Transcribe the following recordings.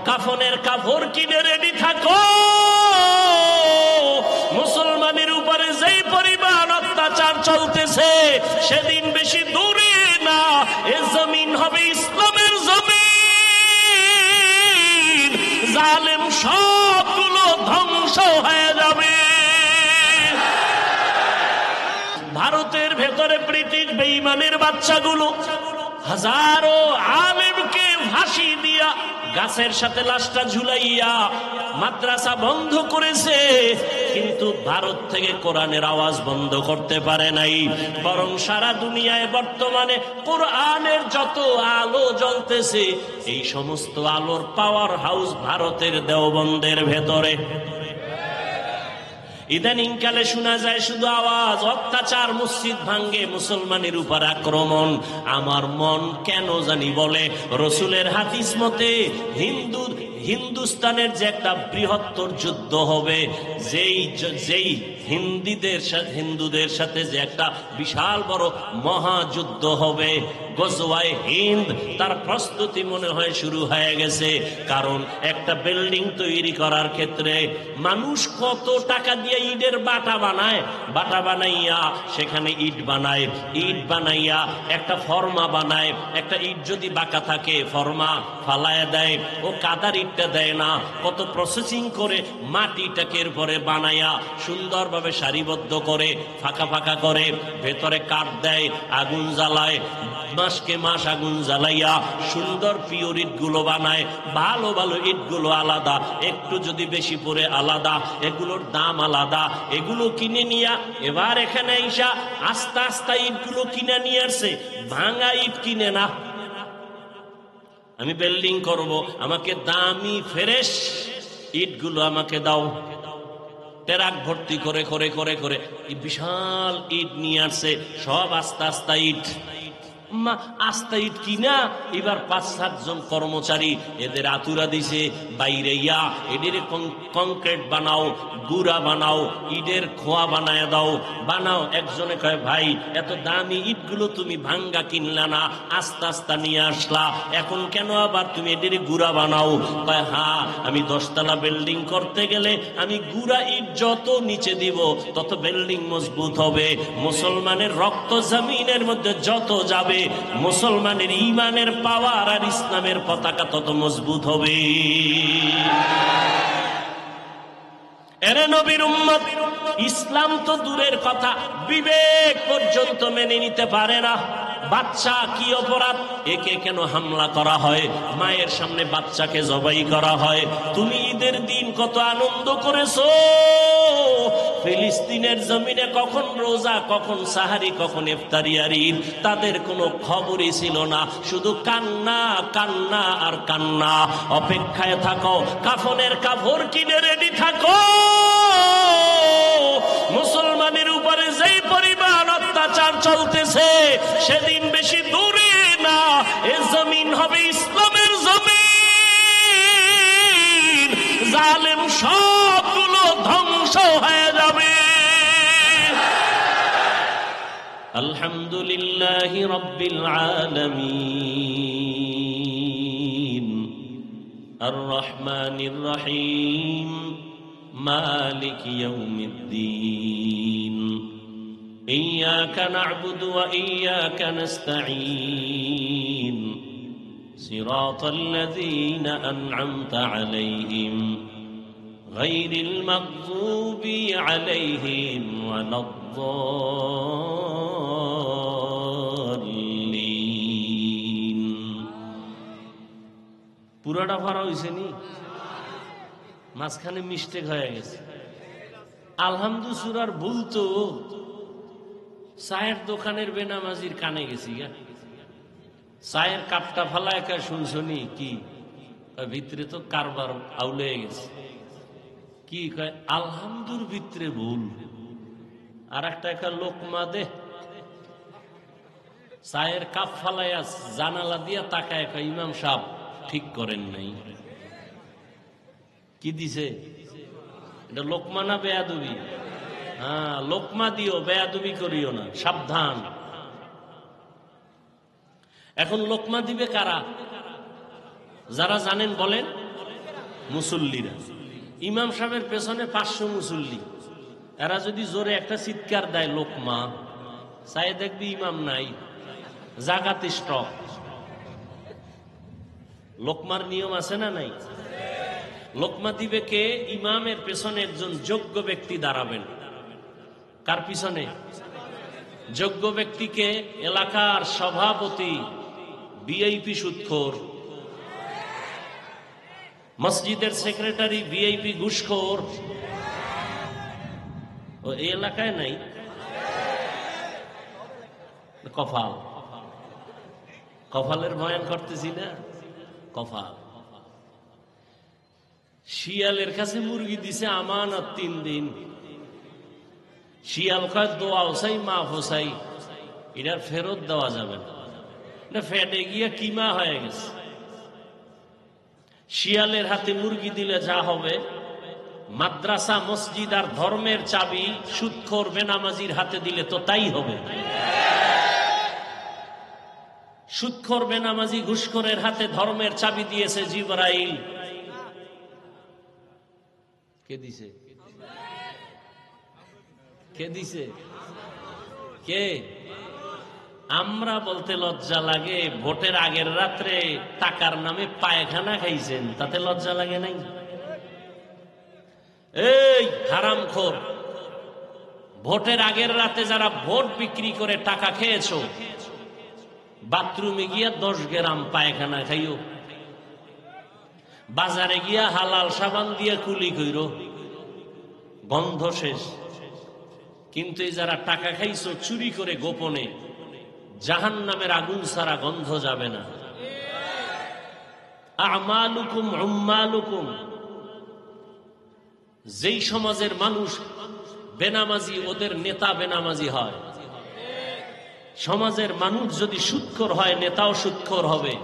কাফনের কাপড় কিনে রেডি থাকো। মুসলমানের উপরে যেই পরিমাণ অত্যাচার চলতেছে সেদিন বেশি দূরে না, এ জমিন হবে ইসলামের জমিন। জালেম সবগুলো ধ্বংস হয়ে যাবে। ভারতের ভেতরে ব্রিটিশ বেঈমানের বাচ্চাগুলো হাজারো আলেমকে ফাঁসি দিয়া গাছের সাথে লাশটা ঝুলাইয়া মাদ্রাসা বন্ধ করেছে, কিন্তু ভারত থেকে কোরআনের আওয়াজ বন্ধ করতে পারে নাই। বরং সারা দুনিয়ায় বর্তমানে কোরআনের যত আলো জ্বলতেছে এই সমস্ত আলোর পাওয়ার হাউস ভারতের দেওবন্দের ভেতরে। ইদানিং কালে শোনা যায় শুধু আওয়াজ, অত্যাচার, মসজিদ ভাঙ্গে, মুসলমানের উপর আক্রমণ। আমার মন কেন জানি বলে রসুলের হাদিস মতে হিন্দুস্তানের যে একটা বৃহত্তর যুদ্ধ হবে, যেই হিন্দুদের সাথে যে একটা বিশাল বড় মহাযুদ্ধ হবে, গজওয়ায়ে হিন্দ, তার প্রস্তুতি মনে হয় শুরু হয়ে গেছে। কারণ একটা বিল্ডিং তৈরি করার ক্ষেত্রে মানুষ কত টাকা দিয়ে ইটের বাটা বানায়, বাটা বানাইয়া সেখানে ইট বানাইয়া একটা ফর্মা বানায়। একটা ইট যদি বাঁকা থাকে ফর্মা ফালায় দেয়, ও কাদার ইটটা দেয় না, কত প্রসেসিং করে মাটিটাকে এরপরে বানাইয়া সুন্দরভাবে সারিবদ্ধ করে ফাঁকা ফাঁকা করে ভেতরে কাঠ দেয়, আগুন জ্বালায়, মাসকে মাস আগুন জ্বালাইয়া সুন্দর পিওর ইট গুলো বানায়। ভালো ভালো ইট গুলো আলাদা, একটু যদি বেশি পড়ে আলাদা, এগুলোর দাম আলাদা। এগুলো কিনে নিয়া এবার এখানে আইসা আস্তে আস্তে ইট গুলো কিনে নিয়ে আসছে, ভাঙা ইট কিনে না। আমি বিল্ডিং করব, আমাকে দামি ফ্রেশ ইট গুলো আমাকে দাও। ট্রাক ভর্তি করে করে করে করে বিশাল ইট নিয়ে আসছে, সব আস্তে আস্তে ইট আস্তে ইট কিনা এবার 5-7 জন কর্মচারী এদের আতুরা দিছে, বাইরে ইয়া এদের কংক্রিট বানাও, গুড়া বানাও, ইটের খোয়া বানায় দাও, বানাও। একজনে কয় ভাই এত দামি ইটগুলো তুমি ভাঙ্গা কিনলা না, আস্তে আস্তে নিয়ে আসলা, এখন কেন আবার তুমি এদের গুড়া বানাও? কয় হ্যাঁ, আমি 10 তলা বিল্ডিং করতে গেলে আমি গুড়া ইট যত নিচে দিব তত বিল্ডিং মজবুত হবে। মুসলমানের রক্ত জমিনের মধ্যে যত যাবে, মুসলমানের ঈমানের পাওয়ার আর ইসলামের পতাকা তত মজবুত হবে। এরে নবীর উম্মত, ইসলাম তো দূরের কথা, বিবেক পর্যন্ত মেনে নিতে পারে না। বাচ্চা কি অপরাধ, একে কেন হামলা করা হয়, মায়ের সামনে বাচ্চাকে জবাই করা হয়। তুমি ঈদের দিন কত আনন্দ করেছো, ফিলিস্তিনের জমিনে কখন রোজা, কখন সাহারি, কখন ইফতারি আর ঈদ, তাদের কোনো খবরই ছিল না, শুধু কান্না কান্না আর কান্না। অপেক্ষায় থাকো, কাফনের কাপড় কিনে রেডি থাকো। মুসলমানের উপরে যেই পরিমাণ অত্যাচার চলতেছে সেদিন বেশি দূরে না, এ জমিন হবে ইসলামের জমিন। জালেম সবগুলো ধ্বংস হয়ে যাবে। আলহামদুলিল্লাহি রাব্বিল আলামিন আর রহমানির রহিম মালিক ইয়াউমিদ্দিন ইয়্যাকা না'বুদু ওয়া ইয়্যাকা নাস্তাঈন সিরাতাল লাযীনা আন'আমতা আলাইহিম গায়রিল মাগযুবি আলাইহিম ওয়ালাদ-দাল্লিন। পুরাটা ভরা হইছে নি, মাঝখানে মিস্টেক হয়ে গেছে। আলহামদু সূরার ভুল তো চায়ের দোকানের বেনামাজির কানে গেছি গা। চায়ের কাপটা ফালায় একা শুনছনি কি ভিতরে তো কারবার আউলে গেছে। কি কয় আলহামদুর ভিতরে ভুল, আর একটা লোকমা দে। চায়ের কাপ ফালাইয়া জানালা দিয়া তাকায় ইমাম সাহেব ঠিক করেন নাই। কি দিছে এটা, লোকমা না বেয়াদবি? হ্যাঁ, লোকমা দিও, বেয়াদবি করিও না, সাবধান। এখন লোকমা দিবে কারা? যারা জানেন বলেন। মুসল্লিরা। ইমাম সাহেবের পেছনে 500 মুসল্লি, এরা যদি জোরে একটা চিৎকার দেয় লোকমা, চাই দেখবি ইমাম নাই, জাকাত স্টক। লোকমার নিয়ম আছে না নাই? লোকমা দিবে কে? ইমামের পেছনে একজন যোগ্য ব্যক্তি দাঁড়াবেন। কার পিছনে? যোগ্য ব্যক্তিকে এলাকার সভাপতি, ভিআইপি সুদখোর, মসজিদের সেক্রেটারি ভিআইপি ঘুষখোর, ও এই এলাকায় নাই। কপাল, কপালের বয়ান করতেছি না, কপাল। শিয়ালের কাছে মুরগি দিছে আমানত 3 দিন। শিয়াল কয় দোয়া হোসাই মা হোসাই, এটার ফেরত দেওয়া যাবে না, ফেটে গিয়ে কিমা হয়ে গেছে। শিয়ালের হাতে মুরগি দিলে যা হবে, মাদ্রাসা মসজিদ আর ধর্মের চাবি সুদখোর বেনামাজির হাতে দিলে তো তাই হবে। সুদখোর বেনামাজি ঘুষখোরের হাতে ধর্মের চাবি দিয়েছে জিবরাইল। কে দিছে? কে দিছে? কে? আমরা বলতে লজ্জা লাগে। ভোটের আগের রাত্রে টাকার নামে পায়খানা খাইছেন, তাতে লজ্জা লাগে নাই? এই হারামখোর, ভোটের আগের রাতে যারা ভোট বিক্রি করে টাকা খেয়েছো, বাথরুমে গিয়া 10 গ্রাম পায়খানা খাইও, বাজারে গিয়া হালাল সাবান দিয়ে কুলি কইরো, গন্ধ শেষ। কিন্তু এই যারা টাকা খাইছো চুরি করে গোপনে, জাহান্নামের আগুন ছাড়া গন্ধ যাবে না। আমালুকুম উম্মালুকুম। যেই সমাজের মানুষ বেনামাজি, ওদের নেতা বেনামাজি হয়। সমাজের মানুষ যদি সুদখোর হয়, নেতাও সুদখোর হবে।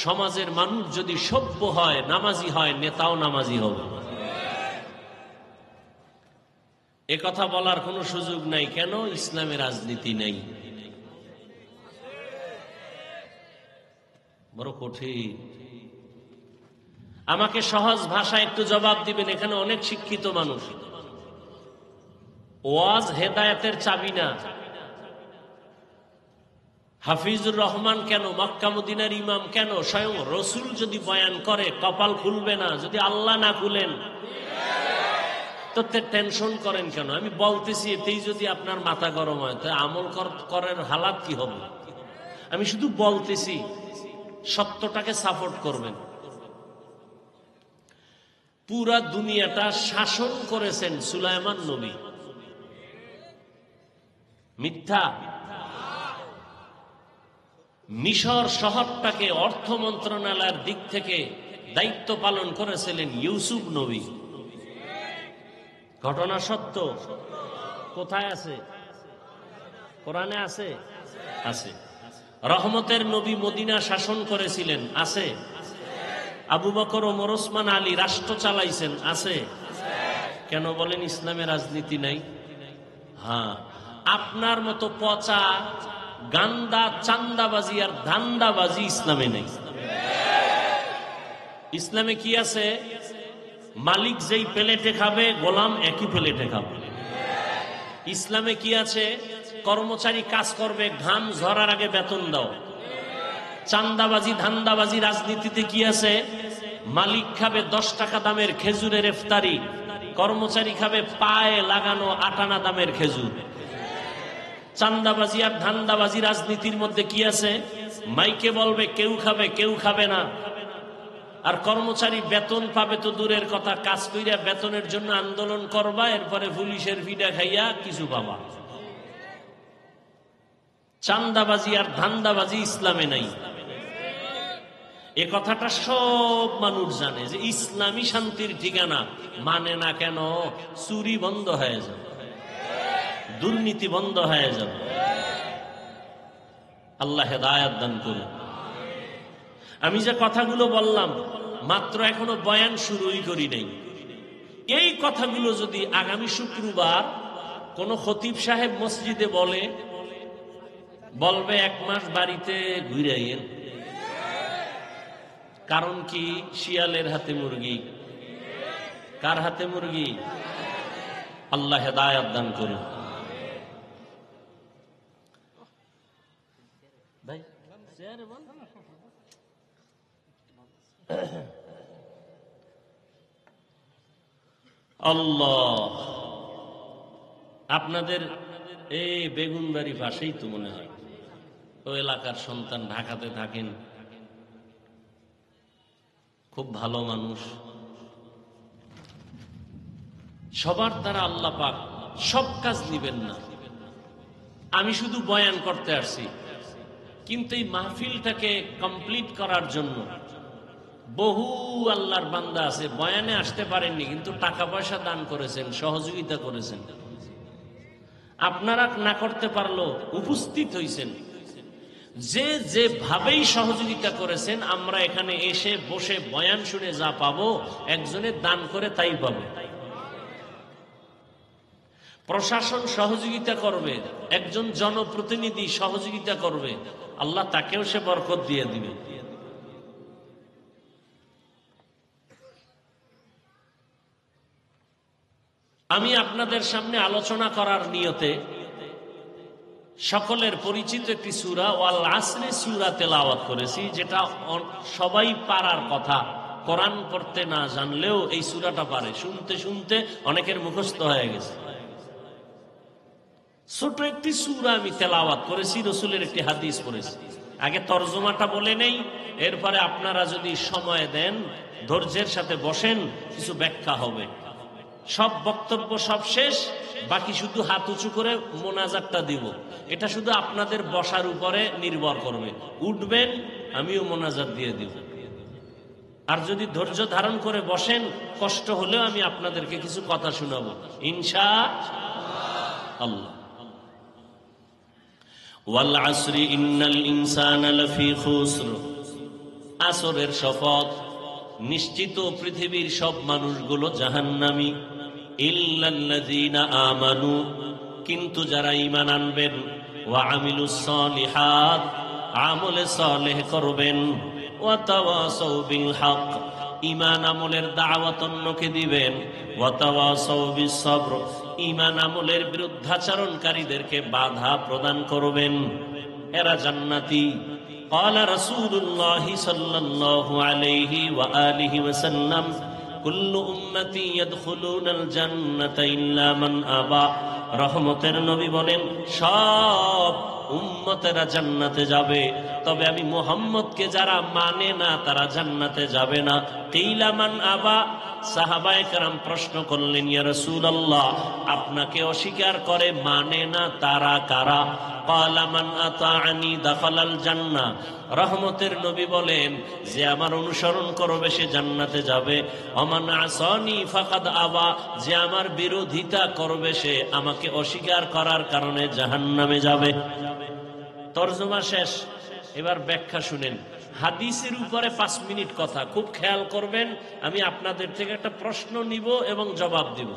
সমাজের মানুষ যদি সভ্য হয়, নামাজি হয়, নেতাও নামাজি হবে। এ কথা বলার কোনো সুযোগ নাই। কেন? ইসলামে রাজনীতি নেই। বড় কঠিন। আমাকে সহজ ভাষায় একটু জবাব দিবেন। এখানে অনেক শিক্ষিত মানুষ। ওয়াজ হেদায়েতের চাবি না। হাফিজুর রহমান কেন, মক্কা মদিনার ইমাম কেন, স্বয়ং রসুল যদি বয়ান করে কপাল খুলবে না? যদি আল্লাহ না খুলেন তো টেনশন করেন কেন? আমি বলতেছি, এতেই যদি আপনার মাথা গরম হয়, তো আমল করার হালাত কি হবে? আমি শুধু বলতেছি, সত্যটাকে সাপোর্ট করবেন। পুরা দুনিয়াটা শাসন করেছেন সুলাইমান নবী। মিথ্যা? মিশর শহরটাকে অর্থ মন্ত্রণালয়ের দিক থেকে দায়িত্ব পালন করেছিলেন ইউসুফ নবী। ঘটনা সত্য। কোথায় আছে? কোরআনে আছে? আছে। রহমতের নবী মদিনা শাসন করেছিলেন, আছে। আবু বকর, ওমর, ওসমান, আলী রাষ্ট্র চালাইছেন, আছে। কেন বলেন ইসলামে রাজনীতি নাই? হ্যাঁ, আপনার মতো পচা গান্দা চান্দাবাজি আর ধান্দাবাজি ইসলামে নেই। ইসলামে কি আছে? মালিক যেই প্লেটে খাবে, গোলাম একই প্লেটে খাবে। ইসলামে কি আছে? কর্মচারী কাজ করবে, ঘাম ঝরার আগে বেতন দাও। চান্দাবাজি ধান্দাবাজি রাজনীতিতে কি আছে? মালিক খাবে 10 টাকা দামের খেজুরের ইফতারি, কর্মচারী খাবে পায়ে লাগানো 8 আনা দামের খেজুর। চান্দাবাজি আর ধান্দাবাজি রাজনীতির মধ্যে কি আছে? মাইকে বলবে কেউ খাবে, কেউ খাবে না। আর কর্মচারী বেতন পাবে তো দূরের কথা, কাজ কইরা বেতনের জন্য আন্দোলন করবা, এরপরে পুলিশের ফিডা খাইয়া কিছু পাবা। চান্দাবাজি আর ধান্দাবাজি ইসলামে নাই। এ কথাটা সব মানুষ জানে যে ইসলামী শান্তির ঠিকানা। মানে না কেন? চুরি বন্ধ হয়ে যাবে, দুর্নীতি বন্ধ হয়ে যাবে। আল্লাহ হেদায়েত দান করুন। আমি যে কথাগুলো বললাম, মাত্র এখনো বয়ান শুরুই করি নাই। এই কথাগুলো যদি আগামী শুক্রবার কোন খতিব সাহেব মসজিদে বলবে 1 মাস বাড়িতে ঘুরাইয়েন, কারণ কি? শিয়ালের হাতে মুরগি। কার হাতে মুরগি? আল্লাহ হেদায়েত দান করুন। ভাই আল্লাহ, আপনাদের এই বেগুনবাড়ি পাশেই তো মনে হয় ও এলাকার সন্তান, ঢাকাতে থাকেন, খুব ভালো মানুষ। সবার দ্বারা আল্লাহ পাক সব কাজ নিবেন না। আমি শুধু বয়ান করতে আসছি, কিন্তু এই মাহফিলটাকে কমপ্লিট করার জন্য বহু আল্লাহর বান্দা আছে বয়ানে আসতে পারেননি, কিন্তু টাকা পয়সা দান করেছেন, সহযোগিতা করেছেন। আপনারা না করতে পারলো উপস্থিত হইছেন। যে যেভাবেই সহযোগিতা করেছেন, আমরা এখানে এসে বসে বয়ান শুনে যা পাবো, একজনের দান করে তাই পাবো। প্রশাসন সহযোগিতা করবে, একজন জনপ্রতিনিধি সহযোগিতা করবে, আল্লাহ তাকেও সে বরকত দিয়ে দিবে। আমি আপনাদের সামনে আলোচনা করার নিয়তে সকলের পরিচিত একটি সূরা ওয়াল আসরে সূরা তেলাওয়াত করেছি, যেটা সবাই পারার কথা। কোরআন পড়তে না জানলেও এই সূরাটা পারে, শুনতে শুনতে অনেকের মুখস্থ হয়ে গেছে। ছোট একটি সূরা আমি তেলাওয়াত করেছি, রাসূলের একটি হাদিস পড়েছি। আগে তরজমাটা বলে নেই, এরপরে আপনারা যদি সময় দেন, ধৈর্যের সাথে বসেন, কিছু ব্যাখ্যা হবে। সব বক্তব্য সব শেষ, বাকি শুধু হাত উঁচু করে মোনাজাতটা দিব। এটা শুধু আপনাদের বসার উপরে নির্ভর করবে। উঠবেন, আমিও মোনাজাত দিয়ে দিব। আর যদি ধৈর্য ধারণ করে বসেন, কষ্ট হলেও আমি আপনাদেরকে কিছু কথা শোনাবো ইনশাআল্লাহ। ওয়াল আসরি ইন্নাল ইনসানা লাফি খুসর। আসরের শপথ, নিশ্চিত পৃথিবীর সব মানুষগুলো জাহান্নামী। ইল্লাল্লাযীনা আমানু, কিন্তু যারা ঈমান আনবেন, ওয়া আমিলুস সালিহাত, আমলে সালেহ করবেন, ওয়া তাওয়াসাউ বিল হক, ঈমান আমলের দাওয়াত অন্যকে দিবেন, ওয়া তাওয়াসাউ বিস সবর, ঈমান আমলের বিরুদ্ধাচরণকারীদেরকে বাধা প্রদান করবেন, এরা জান্নাতি। قال رسول الله صلى الله عليه وآله وسلم كل أمتي يدخلون الجنة إلا من أبى। রহমতের নবী বলেন, সব উম্মতেরা জান্নাতে যাবে, তবে আমি মুহাম্মদকে যারা মানে না তারা জান্নাতে যাবে না। কিলা মান আবা, সাহাবায়ে কেরাম প্রশ্ন করলেন, ইয়া রাসূলুল্লাহ, আপনাকে অস্বীকার করে, মানে না তারা কারা? ক্বালা মান আতাআনি দাখালাল জান্নাহ। রহমতের নবী বলেন, যে আমার অনুসরণ করবে সে জান্নাতে যাবে। ওমান আসানি ফাকাদ আবা, যে আমার বিরোধিতা করবে সে আমাকে অস্বীকার করার কারণে জাহান্নামে যাবে। তরজমা শেষ, এবার ব্যাখ্যা শুনেন। হাদিসের উপরে 5 মিনিট কথা, খুব খেয়াল করবেন। আমি আপনাদের থেকে একটা প্রশ্ন নিব এবং জবাব দিব।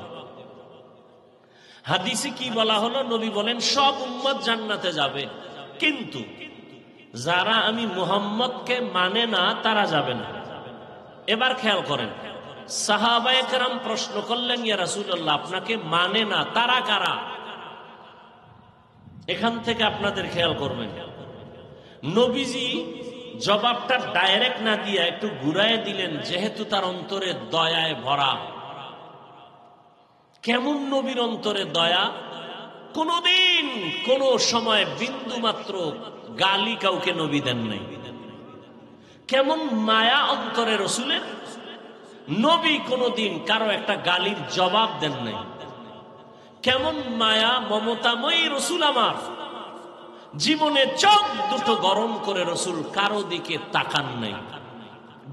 হাদিসে কি বলা হলো? নবী বলেন সব উম্মত জান্নাতে যাবে, কিন্তু যারা আমি মুহাম্মদকে মানে না তারা যাবে না। এবার খেয়াল করেন, সাহাবায়ে কেরাম প্রশ্ন করলেন, ইয়া রাসূলুল্লাহ, আপনাকে মানে না তারা কারা? এখান থেকে আপনাদের খেয়াল করবেন, নবীজি জবাবটা ডাইরেক্ট না দিয়ে একটু ঘুরায় দিলেন, যেহেতু তার অন্তরে দয়ায় ভরা। কেমন নবীর অন্তরে দয়া? কোনদিন কোন সময় বিন্দু মাত্র গালি কাউকে নবী দেন নাই। কেমন মায়া অন্তরে রসুলের, নবী কোনদিন কারো একটা গালির জবাব দেন নাই। কেমন মায়া মমতাময়ী রসুল আমার, জীবনে চোখ দুটো গরম করে রসুল কারো দিকে তাকান নাই,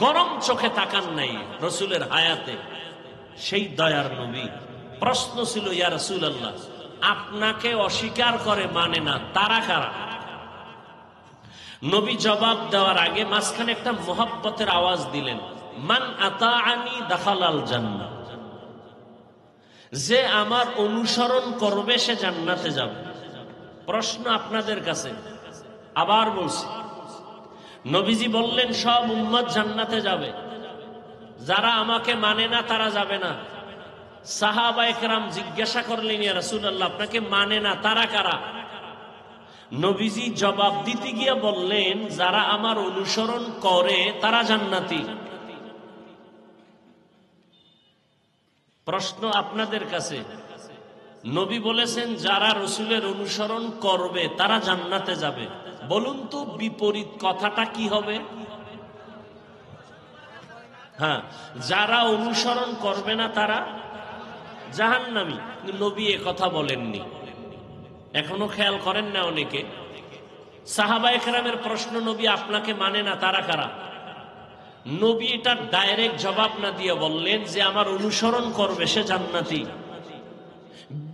গরম চোখে তাকান নাই রসুলের হায়াতে। সেই দয়ার নবী। প্রশ্ন ছিল, ইয়া রাসূলুল্লাহ, আপনাকে অস্বীকার করে মানে না তারা কারা? নবী জবাব দেওয়ার আগে মাঝখানে একটা মোহাব্বতের আওয়াজ দিলেন, মান আতাআনি দাখালাল জান্নাহ, যে আমার অনুসরণ করবে সে জান্নাতে যাবে। প্রশ্ন আপনাদের কাছে, আবার বলছি, নবীজি বললেন সব উম্মত জান্নাতে যাবে, যারা আমাকে মানে না তারা যাবে না। সাহাবায়ে কেরাম জিজ্ঞাসা করলেন, ইয়া রাসূলুল্লাহ, আপনাকে মানে না তারা কারা? নবীজি জবাব দিতে গিয়ে বললেন, যারা আমার অনুসরণ করে তারা জান্নাতি। প্রশ্ন আপনাদের কাছে, নবী বলেছেন যারা রসুলের অনুসরণ করবে তারা জান্নাতে যাবে, বলুন তো বিপরীত কথাটা কি হবে? হ্যাঁ, যারা অনুসরণ করবে না তারা জাহান্নামী। নবী এ কথা বলেননি। এখনো খেয়াল করেন না অনেকে। সাহাবায়ে কেরামের প্রশ্ন, নবী আপনাকে মানে না তারা কারা? নবী এটা ডাইরেক্ট জবাব না দিয়ে বললেন যে আমার অনুসরণ করবে সে জান্নাতি।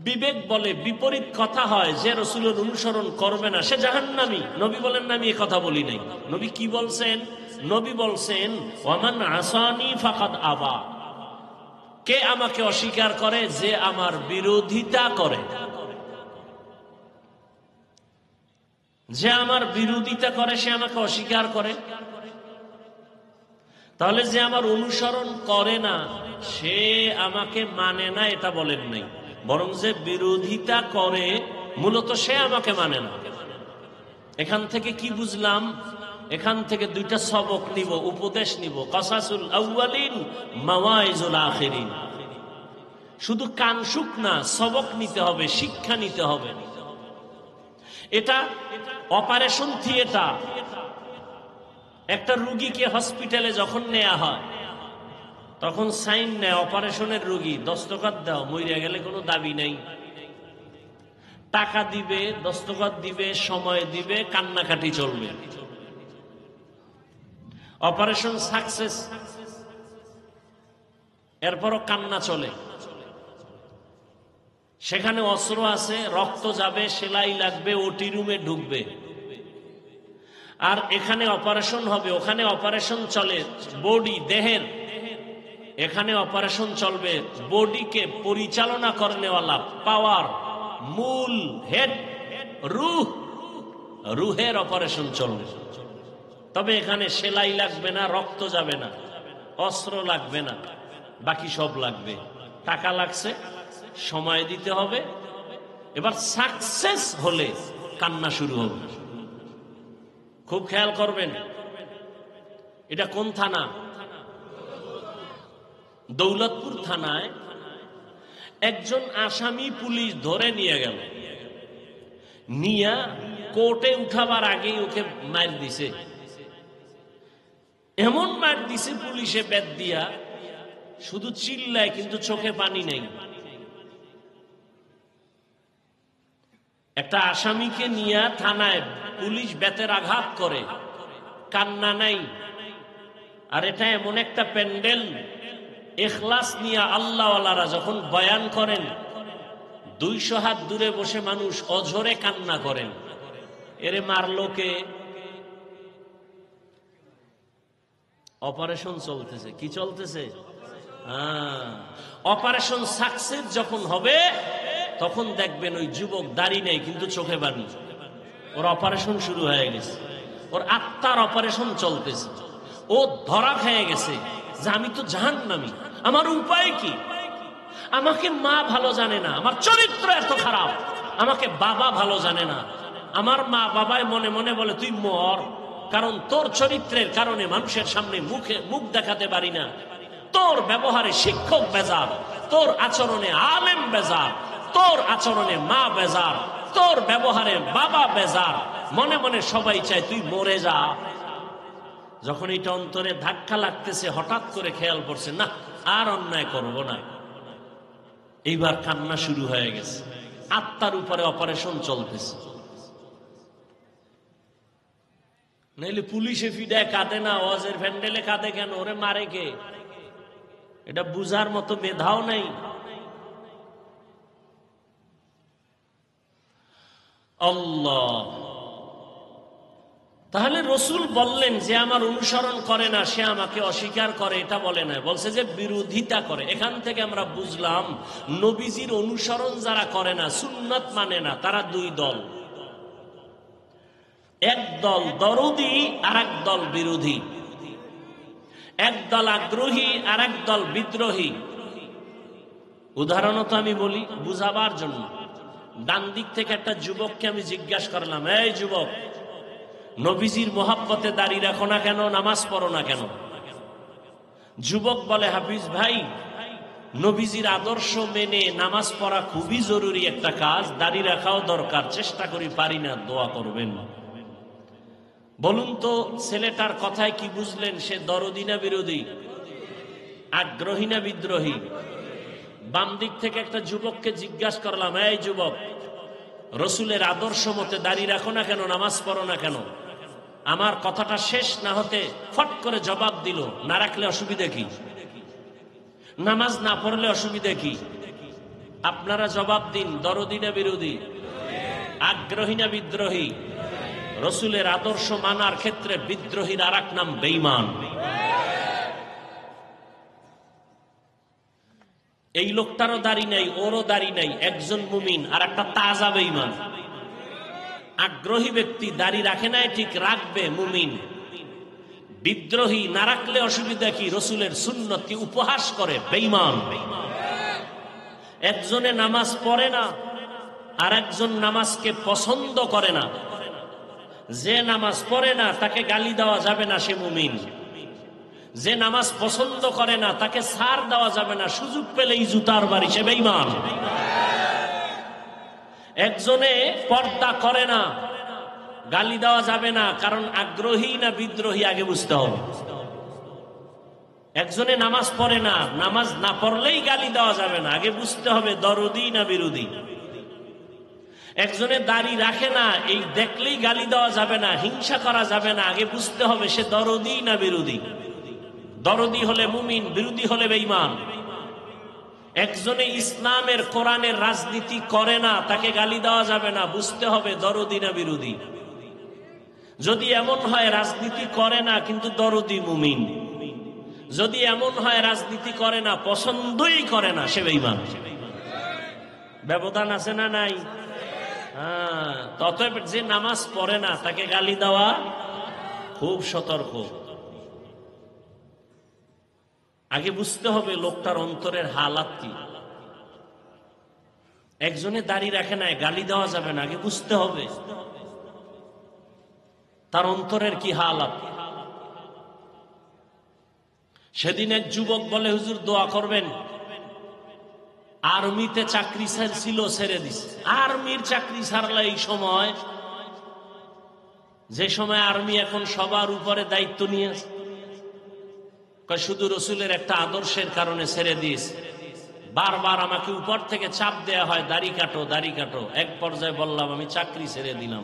বিবেক বলে বিপরীত কথা হয়, যে রসুলের অনুসরণ করবে না সে জাহান্নামী। নবী বলেন না, আমি এ কথা বলি নাই। নবী কি বলছেন? নবী বলছেন, ওয়ামান আসানি ফাকাদ আবা, কে আমাকে অস্বীকার করে? যে আমার বিরোধিতা করে। যে আমার বিরোধিতা করে সে আমাকে অস্বীকার করে। তাহলে যে আমার অনুসরণ করে না সে আমাকে মানে না, এটা বলেন নাই, বরং যে বিরোধিতা করে মূলত সে আমাকে মানে না। এখান থেকে কি বুঝলাম? এখান থেকে দুইটা সবক নিব, উপদেশ নিব। কাসাসুল আউয়ালিন, মাওয়াইজুল আখিরিন। শুধু কানসুক না, সবক নিতে হবে, শিক্ষা নিতে হবে। এটা অপারেশন থিয়েটার। একটা রুগীকে হসপিটালে যখন নেওয়া হয় তখন সাইন নেয়, অপারেশনের রুগী, দস্তখত দাও, মইরা গেলে কোনো দাবি নেই। টাকা দিবে, দস্তখত দিবে, সময় দিবে, কান্নাকাটি চলবে। অপারেশন সাকসেস, এরপরও কান্না চলে। সেখানে অস্ত্র আছে, রক্ত যাবে, সেলাই লাগবে, ওটি রুমে ঢুকবে। আর এখানে অপারেশন হবে, ওখানে অপারেশন চলে বডি, দেহের। এখানে অপারেশন চলবে বডিকে পরিচালনা করনেওয়ালা পাওয়ার, মূল হেড, রুহ, রুহের অপারেশন চলবে। তবে এখানে সেলাই লাগবে না, রক্ত যাবে না, অস্ত্র লাগবে না, বাকি সব লাগবে। টাকা লাগছে, সময় দিতে হবে। এবার সাকসেস হলে কান্না শুরু হবে। খুব খেয়াল করবেন। এটা কোন থানা? দৌলতপুর থানায় একজন আসামি পুলিশ ধরে নিয়ে গেল। নিয়া কোর্টে উঠাবার আগেই ওকে মার দিছে। এমন মার দিছে পুলিশে বেত দিয়া, শুধু চিল্লায় কিন্তু চোখে পানি নেই। একটা আসামিকে নিয়ে থানায় পুলিশ বেতের আঘাত করে, কান্না নাই। আর এটা এমন একটা প্যান্ডেল, ইখলাস নিয়ে আল্লাহওয়ালারা যখন বয়ান করেন 200 হাত দূরে বসে মানুষ অঝরে কান্না করেন। এরে মারলো কে? অপারেশন চলতেছে। কি চলতেছে? অপারেশন সাকসেস যখন হবে তখন দেখবেন ওই যুবক দাড়ি নেই কিন্তু চোখে পানি। ওর অপারেশন শুরু হয়ে গেছে, ওর আত্মার অপারেশন চলতেছে। ও ধরা খেয়ে গেছে যে আমি তো জাহান্নামী, আমার উপায় কি? আমাকে মা ভালো জানে না, আমার চরিত্র এত খারাপ, আমাকে বাবা ভালো জানে না। আমার মা বাবাই মনে মনে বলে তুই মর, কারণ তোর চরিত্রের কারণে মানুষের সামনে মুখ দেখাতে পারি না। তোর ব্যবহারে শিক্ষক বেজার, তোর আচরণে আলেম বেজার, তোর আচরণে মা বেজার, তোর ব্যবহারে বাবা বেজার। মনে মনে সবাই চায় তুই মরে যা। যখন এটা অন্তরে ধাক্কা লাগতেছে, হঠাৎ করে খেয়াল করছে না আর অন্যায় করব না। এইবার কান্না শুরু হয়ে গেছে, আত্মার উপরে অপারেশন চলতেছে। নাইলে পুলিশে ফিডায় কাঁদে না, ওয়াজের প্যান্ডেলে কাঁদে কেন? ওরে মারে কে? এটা বুঝার মতো মেধাও নাই। আল্লাহ। তাহলে রসুল বললেন যে আমার অনুসরণ করে না সে আমাকে অস্বীকার করে, এটা বলে না, বলছে যে বিরোধিতা করে। এখান থেকে আমরা বুঝলাম নবীজির অনুসরণ যারা করে না, সুন্নত মানে না, তারা দুই দল। একদল দরদি আর একদল বিরোধী, একদল আগ্রহী আর একদল বিদ্রোহী। উদাহরণত আমি বলি বুঝাবার জন্য। ডান দিক থেকে একটা যুবককে আমি জিজ্ঞাসা করলাম, এই যুবক, নবীজির মোহাব্বতে দাঁড়িয়ে রাখো না কেন, নামাজ পড়ো না কেন? যুবক বলে, হাফিজ ভাই, নবীজির আদর্শ মেনে নামাজ পড়া খুবই জরুরি একটা কাজ, দাঁড়িয়ে রাখাও দরকার, চেষ্টা করি, পারি না, দোয়া করবেন। বলুন তো ছেলেটার কথায় কি বুঝলেন? সে দরদি না বিরোধী, আগ্রহী না বিদ্রোহী? বাম দিক থেকে একটা যুবককে জিজ্ঞাসা করলাম, এই যুবক, রসুলের আদর্শ মতে দাঁড়িয়ে রাখো না কেন, নামাজ পড়ো না কেন? আমার কথাটা শেষ না হতে ফট করে জবাব দিল, না রাখলে অসুবিধা কি, নামাজ না পড়লে অসুবিধা কি? আপনারা জবাব দিন, দরদি না বিরোধী, আগ্রহী না বিদ্রোহী? রসুলের আদর্শ মানার ক্ষেত্রে বিদ্রোহীর আর এক নাম বেঈমান। এই লোকটারও দাড়ি নাই, ওরও দাড়ি নাই, একজন মুমিন আর একটা তাজা বেঈমান। আগ্রহী ব্যক্তি দাড়ি রাখে নাই, ঠিক রাখবে, মুমিন। বিদ্রোহী না রাখলে অসুবিধা কি, রসুলের সুন্নতকে উপহাস করে, বেঈমান। একজনে নামাজ পড়ে না আর একজন নামাজকে পছন্দ করে না। যে নামাজ পড়ে না তাকে গালি দেওয়া যাবে না, সে মুমিন। যে নামাজ পছন্দ করে না তাকে ছাড় দেওয়া যাবে না, সুযোগ পেলেই জুতার বাড়ি, সে বেঈমান। একজনে পর্দা করে না, গালি দেওয়া যাবে না, কারণ আগ্রহী না বিদ্রোহী আগে বুঝতে হবে। একজনে নামাজ পড়ে না, নামাজ না পড়লেই গালি দেওয়া যাবে না, আগে বুঝতে হবে দরদি না বিরোধী। একজনে দাড়ি রাখে না, এই দেখলেই গালি দেওয়া যাবে না, হিংসা করা যাবে না, আগে বুঝতে হবে সে দরদি না বিরোধী। দরদি হলে মুমিন, বিরোধী হলে বেঈমান। একজনে ইসলামের কোরআনের রাজনীতি করে না, তাকে গালি দেওয়া যাবে না, বুঝতে হবে দরদি না বিরোধী। যদি এমন হয় রাজনীতি করে না কিন্তু দরদি, মুমিন। যদি এমন হয় রাজনীতি করে না, পছন্দই করে না, সে বেঈমান। ব্যবধান আছে না নাই? হ্যাঁ, ততএব যে নামাজ পড়ে না তাকে গালি দেওয়া খুব সতর্ক। আগে বুঝতে হবে লোকটার অন্তরের হালাত কি। একজনে দাড়ি রাখে না, গালি দেওয়া যাবে না, আগে বুঝতে হবে তার অন্তরের কি হালাত। সেদিন এক যুবক বলে, হুজুর দোয়া করবেন, আর্মিতে চাকরি ছিল, ছেড়ে দিছে। আর্মির চাকরি ছাড়লে এই সময়, যে সময় আর্মি এখন সবার উপরে দায়িত্ব নিয়ে আছে, শুধু রসুলের একটা আদর্শের কারণে ছেড়ে দিয়েছে। বারবার আমাকে উপর থেকে চাপ দেয়া হয়, দাড়ি কাটো, দাড়ি কাটো। এক পর্যায়ে বললাম, আমি চাকরি ছেড়ে দিলাম,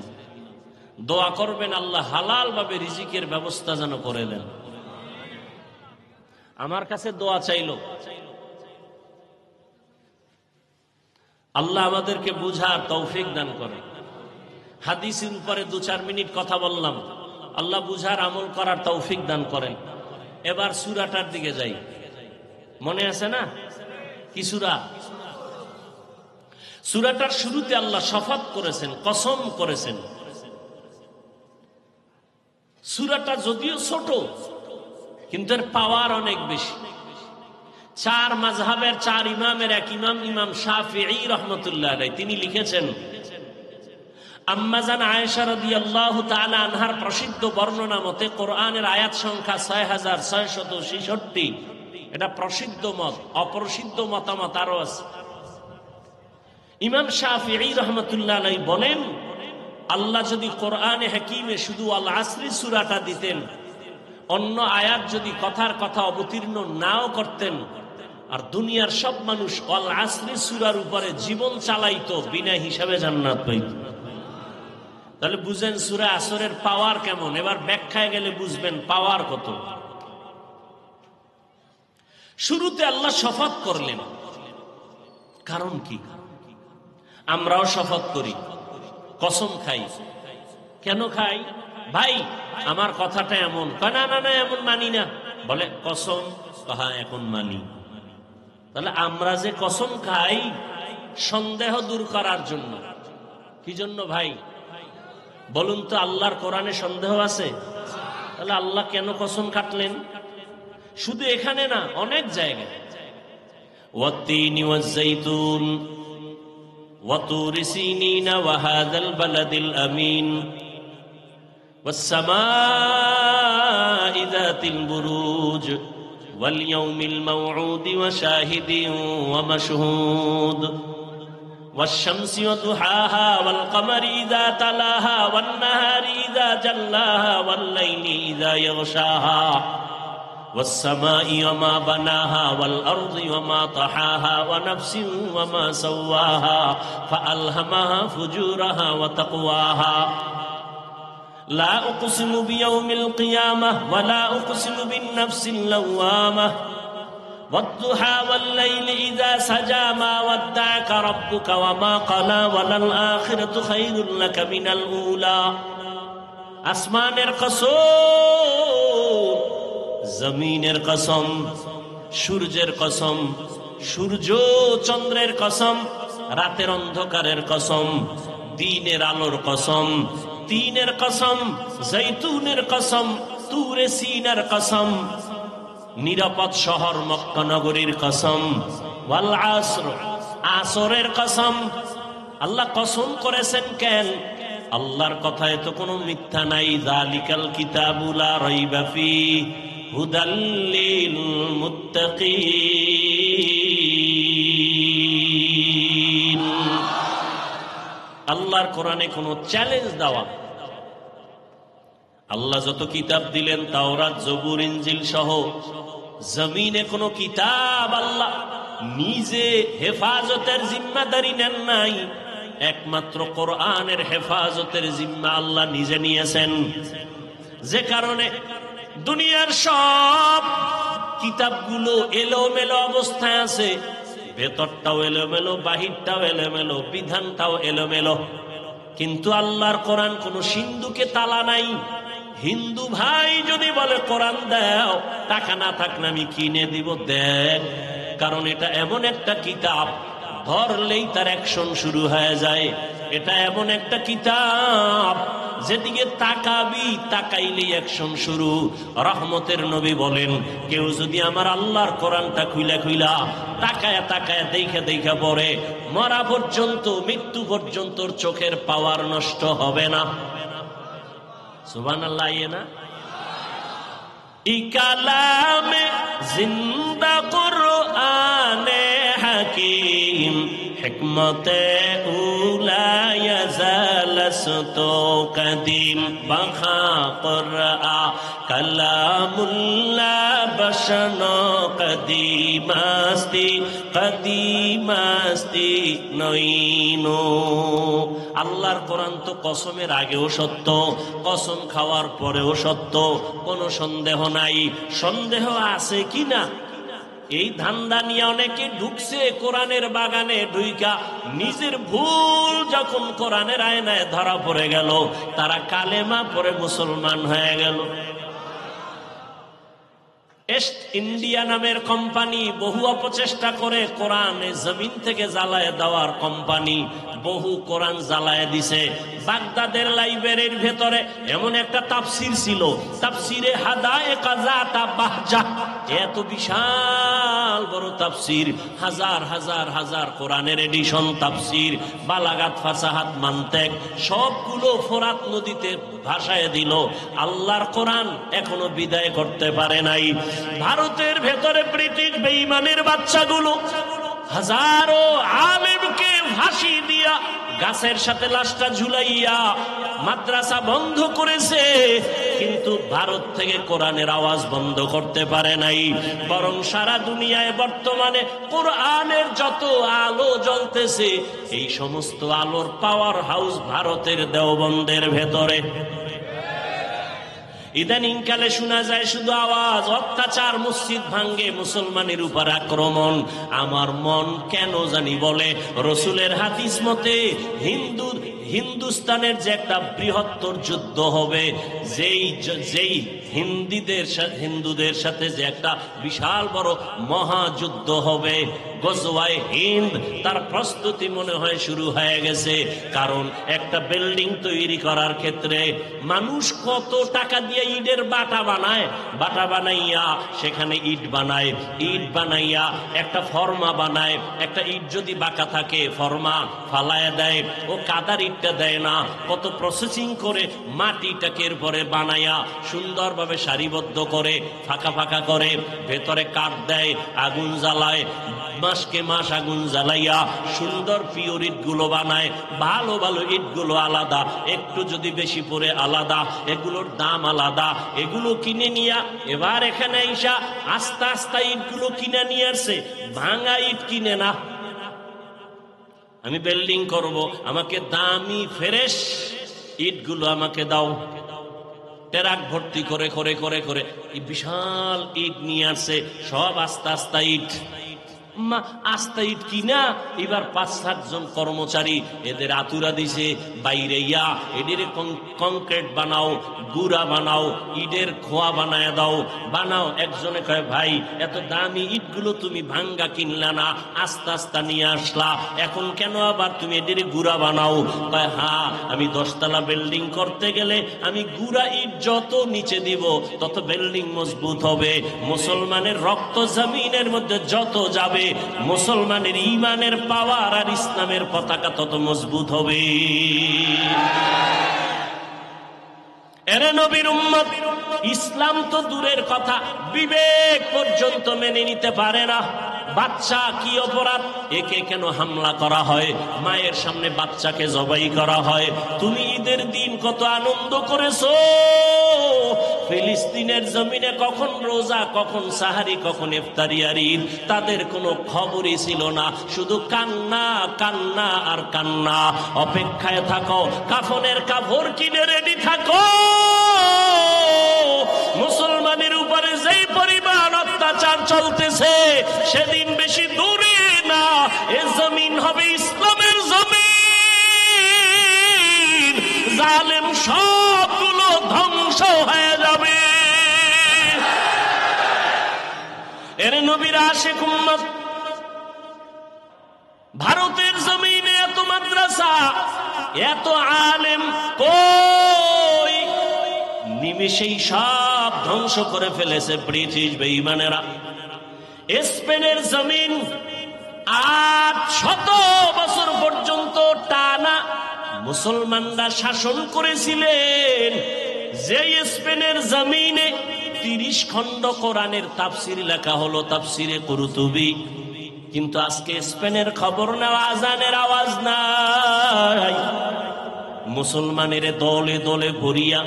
দোয়া করবেন আল্লাহ হালাল ভাবে রিজিকের ব্যবস্থা যেন করে দেন। আমার কাছে দোয়া চাইল। আল্লাহ আমাদেরকে বুঝার তৌফিক দান করে। হাদিসের উপরে 2-4 মিনিট কথা বললাম, আল্লাহ বুঝার আমল করার তৌফিক দান করেন। এবার সূরাটার দিকে যাই। মনে আছে না কি সূরা? সূরাটার শুরুতে আল্লাহ শপথ করেছেন, কসম করেছেন। সূরাটা যদিও ছোট কিন্তু এর পাওয়ার অনেক বেশি। 4 মাযহাবের 4 ইমামের এক ইমাম, ইমাম শাফিঈ রাহমাতুল্লাহ আলাইহি, তিনি লিখেছেন, আম্মাজান আয়েশা রাদিয়াল্লাহু তাআলা আনহার প্রসিদ্ধ বর্ণনা মতে কোরআনের আয়াত সংখ্যা 6666। এটা প্রসিদ্ধ মত, অপ্রসিদ্ধ মতামত আরো আছে। ইমাম শাফিঈ রাহমাতুল্লাহ আলাইহি বলেন, আল্লাহ যদি কোরআনে হাকিমে শুধু আল আসরি সূরাটা দিতেন, অন্য আয়াত যদি কথার কথা অবতীর্ণ নাও করতেন, আর দুনিয়ার সব মানুষ আল আসরি সূরার উপরে জীবন চালাইতো, বিনা হিসাবে জান্নাত পাইত। তাহলে বুঝেন সূরা আসরের পাওয়ার কেমন। এবার ব্যাখ্যায় গেলে বুঝবেন পাওয়ার কত। শুরুতে আল্লাহ শপথ করলেন, কারণ কি? আমরাও শপথ করি, কসম খাই। কেন খাই? ভাই আমার কথাটা এমন, না না না এমন মানি না, বলে কসম, হ্যাঁ এখন মানি। তাহলে আমরা যে কসম খাই সন্দেহ দূর করার জন্য। কি জন্য ভাই? বলুন তো, আল্লাহর কোরআনে সন্দেহ আছে? তাহলে আল্লাহ কেন কসম কাটলেন? শুধু এখানে না, অনেক জায়গায়। ওয়াত্তিনি ওয়াজ্জাইতুন ওয়াতুরি সিনিনা ওয়া হাযাল বালাদিল আমিন ওয়াস-সামাই যাতিল বুরুজ ওয়াল ইয়াউমিল মাউউদি ওয়া শাহিদিন ওয়া মাশহুদ والشمس وضحاها والقمر إذا تلاها والنهار إذا جلاها والليل إذا يغشاها والسماء وما بناها والأرض وما طحاها ونفس وما سواها فألهمها فجورها وتقواها لا أقسم بيوم القيامة ولا أقسم بالنفس اللوامة والضحى والليل إذا سجى ما ودعك ربك وما قلى وللآخرة خير لك من الأولى আসমানের কসম, জমিনের কসম, সূর্যের কসম, সূর্য চন্দ্রের কসম, রাতের অন্ধকারের কসম, দিনের আলোর কসম, তিনের কসম, জৈতুনের কসম, তুরে সিনার কসম, নিরাপদ শহর মক্কা নগরীর কসম, ওয়াল আসর, আসরের কসম। আল্লাহ কসম করেছেন কেন? আল্লাহর কথায় তো কোনো মিথ্যা নাই। যালিকাল কিতাবু লা রাইবা ফীহি হুদাল লিল মুত্তাকিন। আল্লাহর কোরআনে কোনো চ্যালেঞ্জ দেওয়া। আল্লাহ যত কিতাব দিলেন, তাওরাত, জবুর, ইনজিল সহ, জমিনে কোনো কিতাব আল্লাহ নিজে হেফাজতের জিম্মাদারি নেন নাই। একমাত্র কোরআনের হেফাজতের জিম্মা আল্লাহ নিজে নিয়েছেন। যে কারণে দুনিয়ার সব কিতাবগুলো এলোমেলো অবস্থায় আছে। ভেতরটাও এলোমেলো, বাহিরটাও এলোমেলো, বিধানটাও এলোমেলো। কিন্তু আল্লাহর কোরআন কোনো সিন্ধুকে তালা নাই। হিন্দু ভাই যদি বলে কোরআন দাও, টাকা না থাকলে আমি কিনে দিব, দেখ। কারণ এটা এমন একটা কিতাব, ধরলেই তার অ্যাকশন শুরু হয়ে যায়। এটা এমন একটা কিতাব, যেদিকে তাকাবি, তাকাইলেই অ্যাকশন শুরু। রহমতের নবী বলেন, কেউ যদি আমার আল্লাহর কোরআনটা খুইলা খুইলা তাকায়া তাকায়া দেখা দেখা পড়ে, মরা পর্যন্ত, মৃত্যু পর্যন্ত চোখের পাওয়ার নষ্ট হবে না। সুবহানাল্লাহ। না ই কালামে জিন্দা কুরআনে হাকিম হিকমতে উলা ইয়াজালসতো কদিম বাখা কুরআ কালামুল্লাহ বশনো কদিমাস্তি কদিমাস্তি নইনো। আল্লাহর কোরআন তো কসমের আগেও সত্য, কসম খাওয়ার পরেও সত্য, কোনো সন্দেহ নাই। সন্দেহ আছে কিনা এই ধান্দা নিয়ে অনেকে ঢুকছে কোরআনের বাগানে ঢুইকা। নিজের ভুল যখন কোরআনের আয়নায় ধরা পড়ে গেল, তারা কালেমা পড়ে মুসলমান হয়ে গেল। ইস্ট ইন্ডিয়া নামের কোম্পানি বহু অপচেষ্টা করে কোরআনে জমিন থেকে জ্বালায় দেওয়ার কোম্পানি বহু কোরআন জ্বালায় দিছে। বাগদাদের লাইব্রেরির ভেতরে এমন একটা তাফসির ছিল, তাফসিরে হাদায়েকা যাতা বাহজা। এত বিশাল বড় তাফসির, হাজার হাজার হাজার কোরআনের এডিশন তাফসির, বালাগাত, ফাসাহাত, মান্তেক সবগুলো ফোরাত নদীতে ভাসায় দিল। আল্লাহর কোরআন এখনো বিদায় করতে পারে নাই। ভারতের ভেতরে ব্রিটিশ বেঈমানের বাচ্চাগুলো হাজারো আলেমকে ফাঁসি দিয়া গাছের সাথে লাশটা ঝুলাইয়া মাদ্রাসা বন্ধ করেছে, কিন্তু ভারত থেকে কোরআনের আওয়াজ বন্ধ করতে পারে নাই। বরং সারা দুনিয়ায় বর্তমানে কোরআনের যত আলো জ্বলতেছে, এই সমস্ত আলোর পাওয়ার হাউস ভারতের দেওবন্দের ভেতরে। ইদানিং কালে শোনা যায় শুধু আওয়াজ, অত্যাচার, মসজিদ ভাঙ্গে, মুসলমানের উপর আক্রমণ। আমার মন কেন জানি বলে, রসুলের হাদিস মতে হিন্দুস্তানের যে একটা বৃহত্তর যুদ্ধ হবে, যেই হিন্দুদের সাথে যে একটা বিশাল বড় মহাযুদ্ধ হবে, গজওয়ায়ে হিন্দ তার প্রস্তুতি মনে হয় শুরু হয়ে গেছে। কারণ একটা বিল্ডিং তৈরি করার ক্ষেত্রে মানুষ কত টাকা দিয়ে ইটের বাটা বানায়, বাটা বানাইয়া সেখানে ইট বানায়, ইট বানাইয়া একটা ফর্মা বানায়। একটা ইট যদি বাঁকা থাকে ফর্মা ফালায় দেয়, ও কাদার ইটটা দেয় না, কত প্রসেসিং করে মাটিটাকে এরপরে বানাইয়া সুন্দরভাবে সারিবদ্ধ করে ফাঁকা ফাঁকা করে ভেতরে কাঠ দেয়, আগুন জ্বালায়, মাসকে মাস আগুন জ্বালাইয়া সুন্দর পিওর ইটগুলো বানায়। ভালো ভালো ইটগুলো আলাদা, একটু যদি বেশি পড়ে আলাদা, এগুলোর দাম আলাদা। এগুলো কিনে নিয়া এবার এখানে আইসা আস্তে আস্তে ইটগুলো কিনে নিয়ে আসছে, ভাঙা ইট কিনে না। আমি বিল্ডিং করব, আমাকে দামি ফ্রেশ ইটগুলো আমাকে দাও। ট্রাক ভর্তি করে করে করে করে এই বিশাল ইট নিয়ে আসছে, সব আস্তে আস্তে ইট, আস্তে ইট কিনা এবার 5-7 জন কর্মচারী এদের আতুরা দিছে বাইরে, ইয়া এদের কংক্রিট বানাও, গুড়া বানাও, ইটের খোয়া বানায় দাও, বানাও। একজনে কয় ভাই এত দামি ইটগুলো তুমি ভাঙ্গা কিনলা না, আস্তে আস্তে নিয়ে আসলা, এখন কেন আবার তুমি এদের গুড়া বানাও? কয় হ্যাঁ, আমি 10 তলা বিল্ডিং করতে গেলে আমি গুড়া ইট যত নিচে দিব তত বিল্ডিং মজবুত হবে। মুসলমানের রক্ত জমিনের মধ্যে যত যাবে, মুসলমানের ঈমানের পাওয়ার আর ইসলামের পতাকা তত মজবুত হবে। এরে নবীর উম্মত, ইসলাম তো দূরের কথা, বিবেক পর্যন্ত মেনে নিতে পারে না। বাচ্চা কি অপরাধ, একে কেন হামলা করা হয়, মায়ের সামনে বাচ্চাকে জবাই করা হয়। তুমি ঈদের দিন কত আনন্দ করেছো, ফিলিস্তিনের জমিনে কখন রোজা, কখন সাহারি, কখন ইফতারি আর ঈদ, তাদের কোনো খবরই ছিল না, শুধু কান্না কান্না আর কান্না। অপেক্ষায় থাকো, কাফনের কাপড় কিনে রেডি থাকো। মুসলমানের উপরে যেই পরিমাণ অত্যাচার চলতেছে সেদিন বেশি দূরে না, এ জমিন হবে ইসলামের জমিন, জালেম সবগুলো ধ্বংস হয়ে যাবে। এর নবীর আশিক উম্মত, ভারতের জমিনে এত মাদ্রাসা, এত আলেম, কই নিমেষেই সব ধ্বংস করে ফেলেছে ব্রিটিশ বেঈমানেরা। স্পেনের জমিন 800 বছর পর্যন্ত টানা মুসলমানরা শাসন করেছিলেন। যে স্পেনের জমিনে 30 খণ্ড কোরআনের তাফসির লেখা হলো, তাফসিরে কুরতুবী, কিন্তু আজকে স্পেনের খবর নেওয়া, আজানের আওয়াজ নাই। মুসলমানের দলে দলে ভরিয়া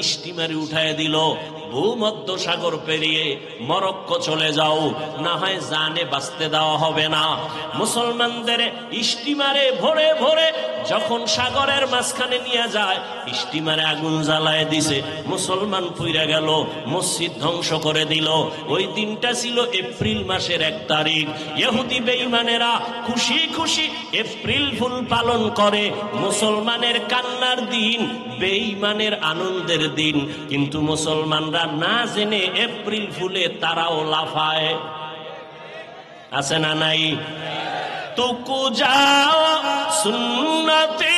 স্টিমারে উঠায় দিল, ভূমধ্য সাগর পেরিয়ে মরক্কো চলে যাও, না হয় জানে বাঁচতে দেওয়া হবে না। মুসলমানদের স্টিমারে ভরে ভরে যখন সাগরের মাঝখানে নিয়ে যায়, স্টিমারে আগুন জ্বালায় দিছে, মুসলমান পুইরা গেল, মসজিদ ধ্বংস করে দিল। ওই দিনটা ছিল এপ্রিল মাসের 1 তারিখ। ইহুদি বেঈমানেরা খুশি খুশি এপ্রিল ফুল পালন করে, মুসলমানের কান্নার দিন, বেঈমানের আনন্দের দিন। কিন্তু মুসলমানরা না জেনে এপ্রিল ফুলে তারাও লাফায়, আছে না নাই? তুকু যাও সুন্নতে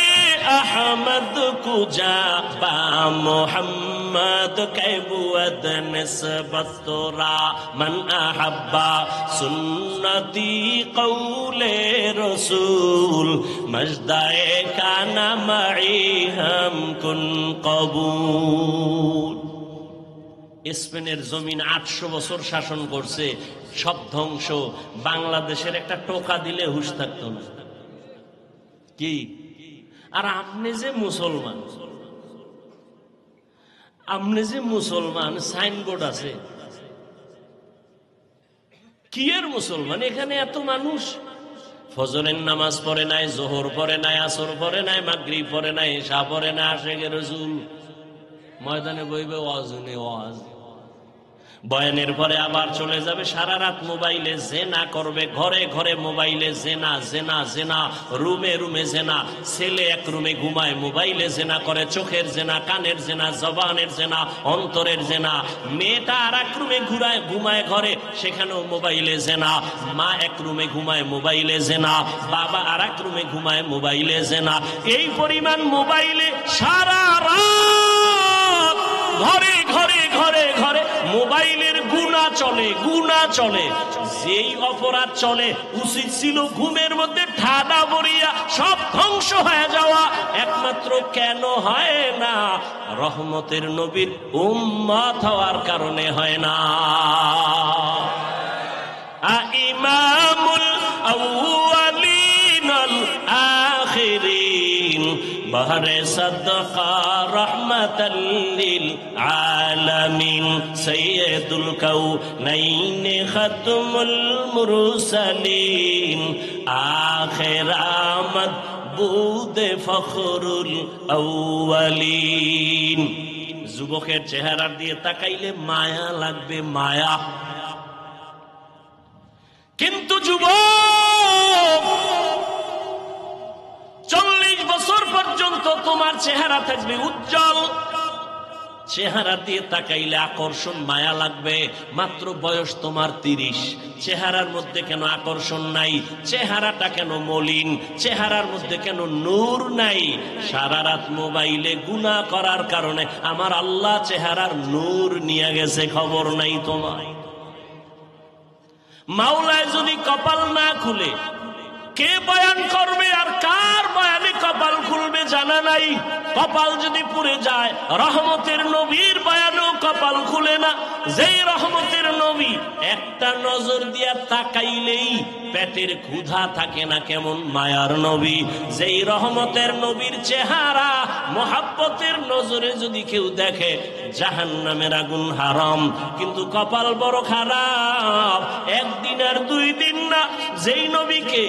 আহমদ কুজা বা মোহাম্মদ কেবুয়দ নিসবত তোরা মান আহাব্বা সুন্নতি কৌলে রসুল মজদায়ে কানা মাই হাম কুন কবুল। স্পেনের জমিন 800 বছর শাসন করছে, সব ধ্বংস। বাংলাদেশের একটা টোকা দিলে হুঁশ থাকতো না কি? আর আপনি যে মুসলমান, সাইনবোর্ড আছে, কি এর মুসলমান? এখানে এত মানুষ ফজরের নামাজ পড়ে নাই, জোহর পড়ে নাই, আসর পড়ে নাই, মাগরিব পড়ে নাই, এশা পড়ে নাই, আশেকে রাসূল, ময়দানে বইবে ওয়াজ, ওয়াজ বয়ানের পরে আবার চলে যাবে, সারা রাত মোবাইলে জেনা করবে, ঘরে ঘরে মোবাইলে জেনা জেনা জেনা, রুমে রুমে জেনা। ছেলে এক রুমে ঘুমায়, মোবাইলে জেনা করে, চোখের জেনা, কানের জেনা, জবানের জেনা, অন্তরের জেনা। মেয়েটা আর এক রুমে ঘুমায় ঘরে, সেখানেও মোবাইলে জেনা। মা এক রুমে ঘুমায়, মোবাইলে জেনা। বাবা আর এক রুমে ঘুমায়, মোবাইলে জেনা। এই পরিমাণ মোবাইলে সারা রাত ঘরে ঘরে ঘরে ঘরে মোবাইলের গুনাহ চলে, গুনাহ চলে। যেই অপরাধ চলে, উচিত ছিল ঘুমের মধ্যে ঠাডা বরিয়া সব ধ্বংস হয়ে যাওয়া। একমাত্র কেন হয় না? রহমতের নবীর উম্মত হওয়ার কারণে হয় না। ইমামুল আউয়ালিন আল আখিরিন বহরে সাদকা রহমাতাল লিল আলামিন সাইয়্যিদুল কাউনাইন খাতমুল মুরসালিন আখির আমদ বুদে ফখরুল আউয়ালিন। যুবকের চেহারা দিয়ে তাকাইলে মায়া লাগবে, মায়া। কিন্তু যুবক 40 বছর পর্যন্ত তোমার চেহারা থাকবে উজ্জ্বল, চেহারা দিয়ে তাকাইলে আকর্ষণ, মায়া লাগবে। মাত্র বয়স তোমার 30, চেহারার মধ্যে কেন আকর্ষণ নাই? চেহারাটা কেন মলিন? চেহারার মধ্যে কেন নূর নাই? সারা রাত মোবাইলে গুনাহ করার কারণে আমার আল্লাহ চেহারার নূর নিয়ে গেছে, খবর নাই তোমার। মাওলায় যদি কপাল না খুলে, কে বয়ান করবে আর কার বয়ানে কপাল খুলবে জানা নাই। কপাল যদি পুড়ে যায়, রহমতের নবীর বয়ানও কপাল খুলে না। যেই রহমতের নবী একটা নজর দিয়া তাকাইলেই পেটের ক্ষুধা থাকে না, কেমন মায়ার নবী। যেই রহমতের নবীর চেহারা মোহাব্বতের নজরে যদি কেউ দেখে, জাহান্নামের আগুন হারাম। কিন্তু কপাল বড় খারাপ, একদিন আর 2 দিন না, যেই নবীকে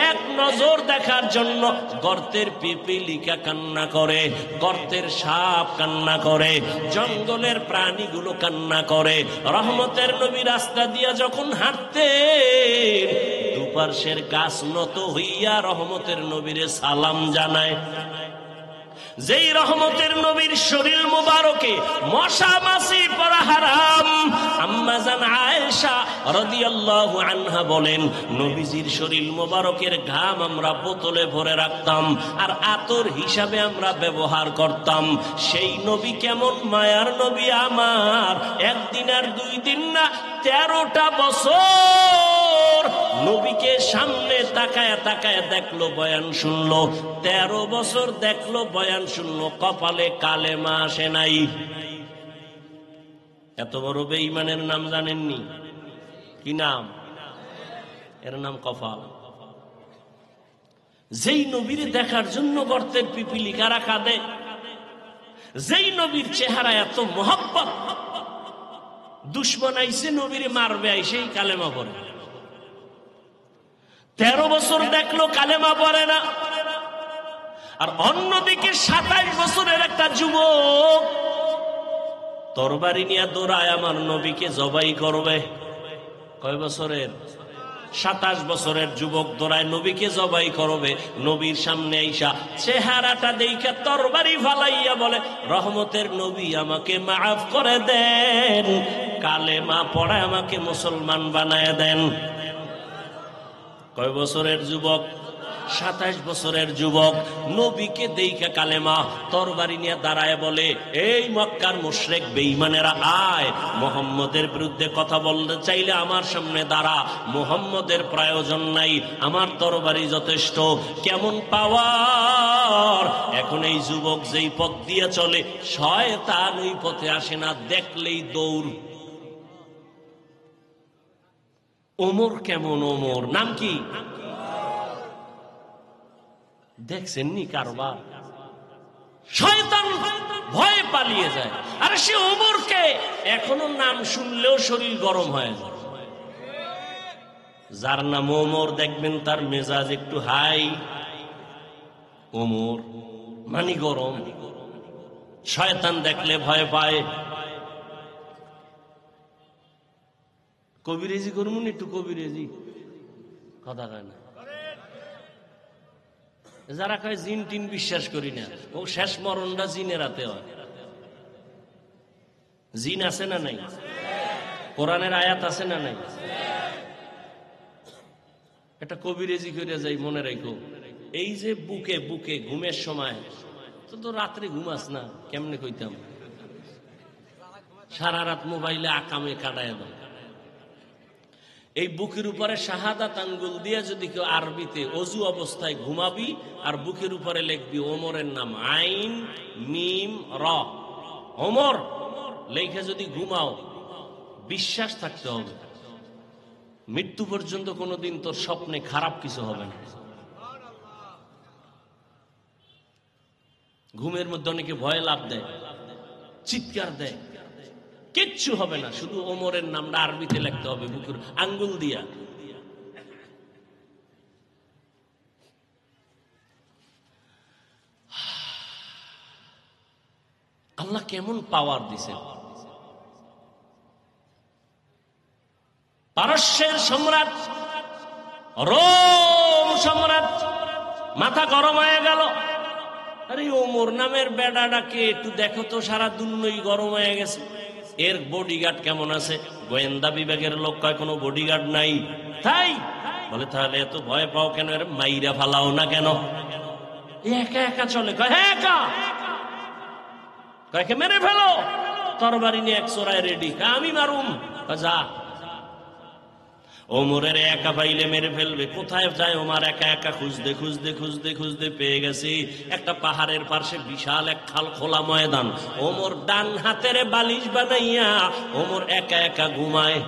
এক নজর দেখার জন্য গর্তের পিপিলিকা কান্না করে, গর্তের সাপ কান্না করে, জঙ্গলের প্রাণীগুলো কান্না করে। রহমতের নবী রাস্তা দিয়া যখন হাঁটতেন, দুপার্শ্বের গাছ নত হইয়া রহমতের নবীরে সালাম জানায়। যেই রহমতের নবীর শরীর মুবারকে মশা মাছি পড়া হারাম। আম্মা জান আয়েশা রাদিয়াল্লাহু আনহা বলেন, নবীজির শরীর মুবারকের ঘাম আমরা বোতলে ভরে রাখতাম আর আতর হিসাবে আমরা ব্যবহার করতাম। সেই নবী কেমন মায়ার নবী আমার! একদিন আর 2 দিন না, 13টা বছর নবীকে সামনে তাকায় তাকায় দেখলো, বয়ান শুনলো। 13 বছর দেখলো, বয়ান শুনলো, কপালে কালেমা আসে নাই। এত বড় বেঈমানের নাম জানেননি? কি নাম? এর নাম কপাল। যেই নবীর দেখার জন্য গর্তের পিপিলিকারা কাঁদে, যেই নবীর চেহারা এত মোহাব্বত, দুশ্মন আইসে নবীরে মারবে, সেই কালেমা পড়ে। 13 বছর দেখলো, কালেমা পড়ে না। আর অন্যদিকে 27 বছরের একটা যুবক তরবারি নিয়ে দৌড়ায় আমার নবীকে জবাই করবে। কয় বছরের? 27 বছরের যুবক দৌড়ায় নবীকে জবাই করবে। নবীর সামনে আইসা চেহারাটা দেখে তরবারি ফালাইয়া বলে, রহমতের নবী আমাকে মাফ করে দেন, কালেমা পড়ে আমাকে মুসলমান বানায় দেন। কয় বছরের যুবক? 27 বছরের যুবক নবীকে দেইখা কালেমা, তরবারি নিয়ে দাঁড়ায় বলে, এই মক্কার মুশরিক বেঈমানেরা, আয় মুহাম্মদের বিরুদ্ধে কথা বলতে চাইলে আমার সামনে দাঁড়া, মুহাম্মদের প্রয়োজন নাই, আমার তরবারি যথেষ্ট। কেমন পাওয়ার! এখন এই যুবক যেই পথ দিয়ে চলে, শয়তান ওই পথে আসে না, দেখলেই দৌড়। ওমর কেমন? ওমর নাম কি দেখছেন নি কারবার? শয়তান ভয়ে পালিয়ে যায়। আর সে ওমরকে এখনো নাম শুনলেও শরীর গরম হয়ে যায়। যার নাম ওমর দেখবেন তার মেজাজ একটু হাই। ওমর মানে গরম। শয়তান দেখলে ভয় পায়। কবিরেজি করবো একটু, কবিরেজি কথা কয় না। যারা কয় জিন টিন বিশ্বাস করি না, ও শেষ মরণটা জিনের হাতে হয়। জিন আছে না নাই? কোরআনের আয়াত আছে না নাই? একটা কবিরেজি করে যাই, মনে রাখো। এই যে বুকে বুকে ঘুমের সময় তো রাত্রে ঘুমাস না, কেমনে কইতাম, সারা রাত মোবাইলে আকামে কাটায় দাও। এই বুকের উপরে শাহাদাত আঙ্গুল দিয়ে যদি কেউ আরবিতে অজু অবস্থায় ঘুমাবি, আর বুকের উপরে লিখবি ওমরের নাম, আইন মিম র, ওমর লেখা যদি ঘুমাও, বিশ্বাস থাকতে হবে মৃত্যু পর্যন্ত কোনোদিন তোর স্বপ্নে খারাপ কিছু হবে না। ঘুমের মধ্যে অনেকে ভয় লাভ দেয়, চিৎকার দেয়, কিচ্ছু হবে না, শুধু ওমরের নামটা আরবিতে লিখতে হবে বুকের আঙ্গুল দিয়া। আল্লাহ কেমন পাওয়ার দিছেন। পারস্যের সম্রাট, রোম সম্রাট মাথা গরম হয়ে গেল, আরে ওমর নামের বেডাটাকে একটু দেখো তো, সারা দুনিয়াই গরম হয়ে গেছে, এর বডিগার্ড কেমন আছে? গোয়েন্দা বিভাগের লোক কয় কোনো বডিগার্ড নাই। তাই বলে তাহলে এত ভয় পাও কেন? এর মাইরা ফালাও না কেন? একা একা চলে, কয় হ্যাঁ একা, কয়েকে মেরে ফেলো, তরবারি নিয়ে এক চোরায় রেডি, আমি মারুম, যা। ওমরের একা পাইলে মেরে ফেলবে। কোথায় যায় ওমর? একা একা খুঁজতে খুঁজতে খুঁজতে খুঁজতে পেয়ে গেছে একটা পাহাড়ের পাশে বিশাল এক খাল, খোলা ময়দান। ওমর ডান হাতের বালিশ বানাইয়া ওমর একা একা ঘুমায়।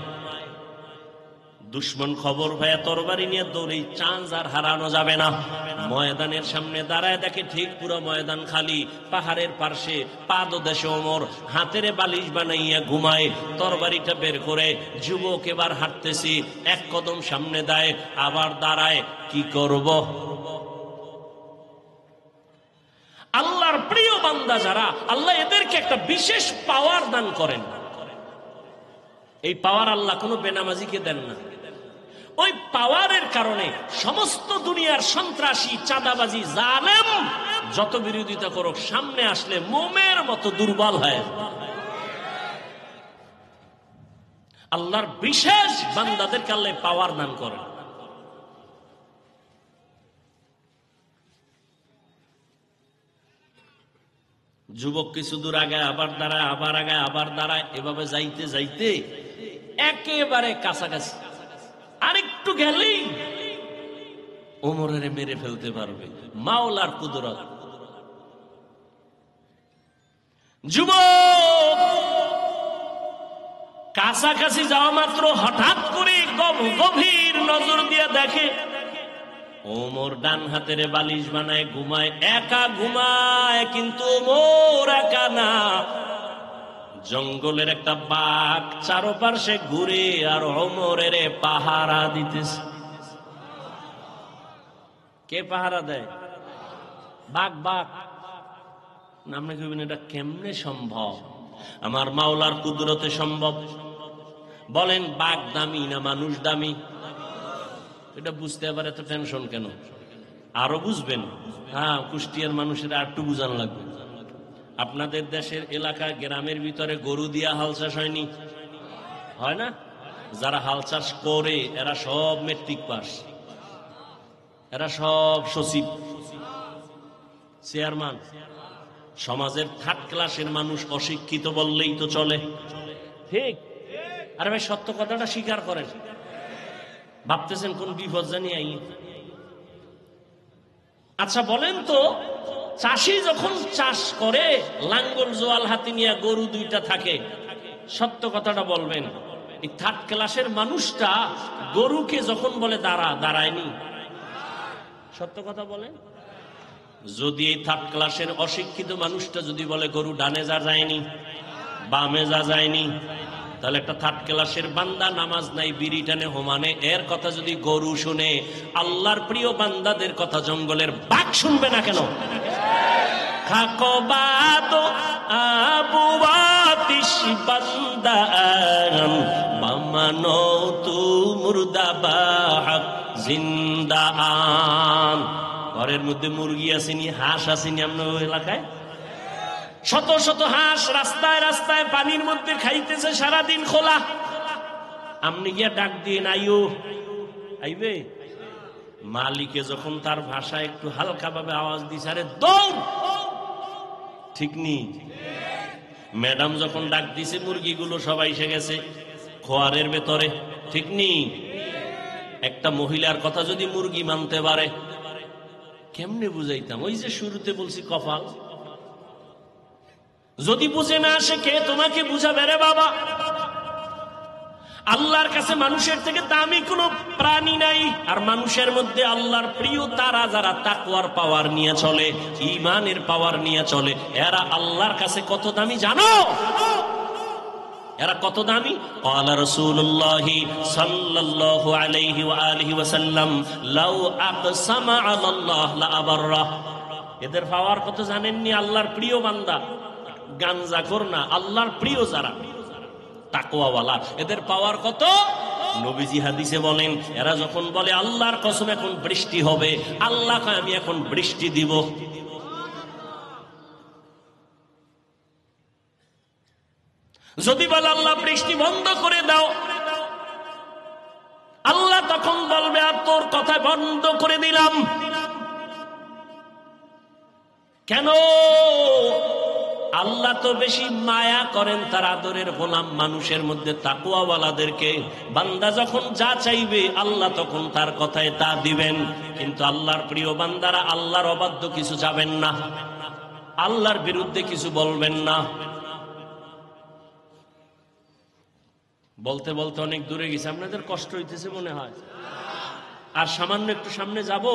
দুশ্মন খবর পায়, তরবারি নিয়ে দৌড়ে, চান্স আর হারানো যাবে না। ময়দানের সামনে দাঁড়ায় দেখে ঠিক পুরো ময়দান খালি, পাহাড়ের পাশে পাদদেশে ওমর হাতের বালিশ বানাইয়া ঘুমায়। তরবারিটা বের করে, যুবক এবার হাঁটতেছি, এক কদম সামনে দেয়, আবার দাঁড়ায়, কি করব? আল্লাহর প্রিয় বান্দা যারা, আল্লাহ এদেরকে একটা বিশেষ পাওয়ার দান করেন। এই পাওয়ার আল্লাহ কোনো বেনামাজিকে দেন না। ওই পাওয়ারের কারণে সমস্ত দুনিয়ার সন্ত্রাসী, চাঁদাবাজি, জালেম যত বিরোধিতা করুক, সামনে আসলে মোমের মতো দুর্বল হয়। আল্লাহর বিশেষ বান্দাদেরকে আল্লাহ পাওয়ার দান করেন। যুবক কিছু দূর আগে আবার দাঁড়ায়, আবার আগে আবার দাঁড়ায়, এভাবে যাইতে যাইতে একেবারে কাছাকাছি, আরেকটু গেলেই ওমরের মেরে ফেলতে পারবে। মাওলার কুদরত। যুবক কাছাকাছি যাওয়া মাত্র হঠাৎ করে গভীর নজর দিয়ে দেখে ওমর ডান হাতের বালিশ বানায় ঘুমায়, একা ঘুমায়, কিন্তু ওমর একা না। জঙ্গলের একটা বাঘ চারপাশে ঘুরে আর ওমরের পাহারা দিতেছে। কে পাহারা দেয়? বাঘ। বাঘ আপনি কইবেন এটা কেমনে সম্ভব? আমার মাওলার কুদরতে সম্ভব। বলেন বাঘ দামি না মানুষ দামি? এটা বুঝতে আবার এত টেনশন কেন? আরো বুঝবেন। হ্যাঁ, কুষ্টিয়ার মানুষের আর একটু বুঝান লাগবে। আপনাদের দেশের এলাকা গ্রামের ভিতরে গরু দিয়া হাল চাষ হয়নি? হয় না? যারা হাল চাষ করে এরা সব মেট্রিক পাস, এরা সব সচিব, চেয়ারম্যান। সমাজের থার্ড ক্লাসের মানুষ অশিক্ষিত বললেই তো চলে, ঠিক? আরে ভাই, সত্য কথাটা স্বীকার করেন। ভাবতেছেন কোন বিপদ জানি আই। আচ্ছা বলেন তো, চাষি যখন চাষ করে, লাঙ্গল জোয়াল হাতি নিয়ে গরু দুইটা থাকে, সত্য কথাটা বলবেন, এই থার্ড ক্লাসের মানুষটা গরুকে যখন বলে দাঁড়া, দাঁড়ায়নি? সত্য কথা বলেন। যদি এই থার্ড ক্লাসের অশিক্ষিত মানুষটা যদি বলে গরু ডানে যা যায়নি, বামে যা যায়নি, তাহলে একটা থার্ড ক্লাসের বান্দা নামাজ নাই, বিড়ি টানে হোমানে, এর কথা যদি গরু শুনে, আল্লাহর প্রিয় বান্দাদের কথা জঙ্গলের বাঘ শুনবে না কেন? খাকবাদ আবু বাতিশ বান্দা বাম মানতু মুর্দাবা হক জিন্দা আন। ঘরের মধ্যে মুরগি আসেনি, হাঁস আসেনি আপনার এলাকায়? শত শত হাঁস রাস্তায় রাস্তায় পানির মধ্যে খাইতেছে সারাদিন খোলা। আপনি গিয়া ডাক দিয়ে আইও, আইবে? মালিকে যখন তার ভাষায় একটু হালকা ভাবে আওয়াজ দিছে, আরে দৌড়, ঠিক নি? ম্যাডাম যখন ডাক দিছে মুরগিগুলো সবাই এসে গেছে খোয়ারের ভেতরে, ঠিক নি? একটা মহিলার কথা যদি মুরগি মানতে পারে, কেমনে বুঝাইতাম? ওই যে শুরুতে বলছি কপাল। যদি বুঝে না আসে, কে তোমাকে বুঝাবে রে বাবা? আল্লাহর কাছে মানুষের থেকে দামি কোনো প্রাণী নাই। আর মানুষের মধ্যে আল্লাহর প্রিয় তারা যারা তাকওয়ার পাওয়ার নিয়ে চলে, ঈমানের পাওয়ার নিয়ে চলে, এরা আল্লাহর কাছে কত দামি জানো? এরা কত দামি? ক্বালা রাসূলুল্লাহ সাল্লাল্লাহু আলাইহি ওয়া আলিহি ওয়াসাল্লাম লাউ আকসামা আলাল্লাহ লা আবাররা। এদের পাওয়ার কত জানেননি? আল্লাহর প্রিয় বান্দা, গাঞ্জাখোর না, আল্লাহর প্রিয় যারা তাকওয়াওয়ালা, এদের পাওয়ার কত? নবীজি হাদিসে বলেন, এরা যখন বলে আল্লাহর কসম এখন বৃষ্টি হবে, আল্লাহ কয় আমি এখন বৃষ্টি দিব। যদি বলে আল্লাহ বৃষ্টি বন্ধ করে দাও, আল্লাহ তখন বলবে আর তোর কথা বন্ধ করে দিলাম। কেন? আল্লাহ তো বেশি মায়া করেন তার আদরের গোলাম মানুষের মধ্যে তাকওয়াওয়ালাদেরকে। বান্দা যখন যা চাইবে আল্লাহ তখন তার কথায় তা দিবেন। কিন্তু আল্লাহর প্রিয় বান্দারা আল্লাহর অবাধ্য কিছু যাবেন না, আল্লাহর বিরুদ্ধে কিছু বলবেন না। বলতে বলতে অনেক দূরে গেছে, আপনাদের কষ্ট হইতেছে মনে হয়। আর সামান্য একটু সামনে যাব।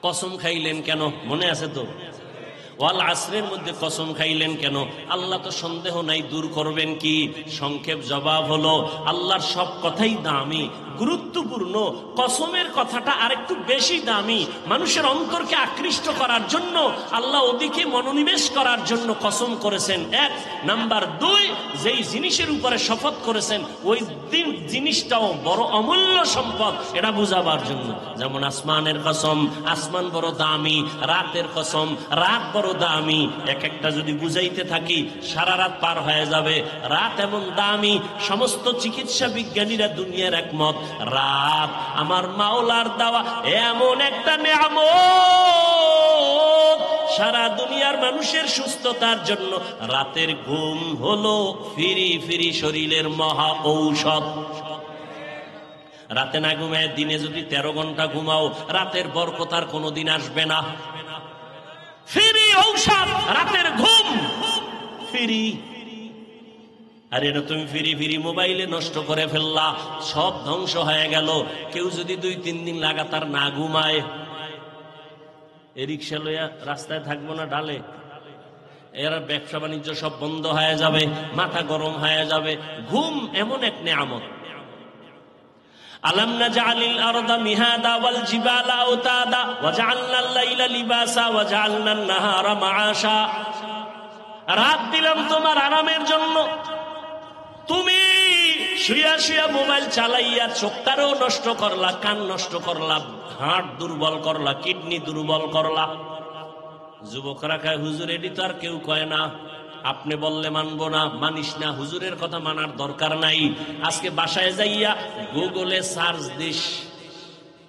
কসম খাইলেন কেন? মনে আছে তো? ওয়াল আসরের মধ্যে কসম খাইলেন কেন? আল্লাহ তো সন্দেহ নাই দূর করবেন কি? সংক্ষেপ জবাব হলো, আল্লাহর সব কথাই দামি, গুরুত্বপূর্ণ। কসমের কথাটা আরেকটু বেশি দামি। মানুষের অন্তরকে আকৃষ্ট করার জন্য, আল্লাহ ওদিকে মনোনিবেশ করার জন্য কসম করেছেন। এক নাম্বার। দুই, যেই জিনিসের উপরে শপথ করেছেন ওই দিন জিনিসটাও বড় অমূল্য সম্পদ, এটা বুঝাবার জন্য। যেমন আসমানের কসম, আসমান বড় দামি। রাতের কসম, রাত বড় দামি। এক একটা যদি বুঝাইতে থাকি সারা রাত পার হয়ে যাবে। রাত এমন দামি, সমস্ত চিকিৎসা বিজ্ঞানীরা দুনিয়ার একমত, রাত আমার মাওলার দেওয়া এমন একটা নেয়ামত। সারা দুনিয়ার মানুষের সুস্থতার জন্য রাতের ঘুম হলো ফিরি ফিরি শরীরের মহা ঔষধ। রাতে না ঘুমায় দিনে যদি 13 ঘন্টা ঘুমাও, রাতের বরকত আর কোনোদিন আসবে না। ফিরি ঔষধ রাতের ঘুম, ফিরি। আর এটা তুমি ফিরি ফিরি মোবাইলে নষ্ট করে ফেললা, সব ধ্বংস হয়ে গেল। কেউ যদি 2-3 দিন লাগাতার না ঘুমায়, এ রিক্সা লইয়া রাস্তায় থাকবো না ডালে, এরা ব্যবসা বাণিজ্য সব বন্ধ হয়ে যাবে, মাথা গরম হয়ে যাবে। ঘুম এমন এক নেয়ামত। আলাম নাজআলিল আরদা মিহাদা ওয়াল জিবালা আওতাদা ওয়া জাআলনাল লাইলা লিবাসা ওয়া জাআলনান নাহারা মাআশা। রাত দিলাম তোমার আরামের জন্য। তুমি শুয়া শুয়া মোবাইল চালাইয়া চোখটারও নষ্ট করলা, কান নষ্ট করলা, হার্ট দুর্বল করলা, কিডনি দুর্বল করলা। যুবকরা কয় হুজুর এডি তো আর কেউ কয় না, আপনি বললে মানবো না, মানিস না, হুজুরের কথা মানার দরকার নাই। আজকে বাসায় যাইয়া গুগলে সার্চ দিস,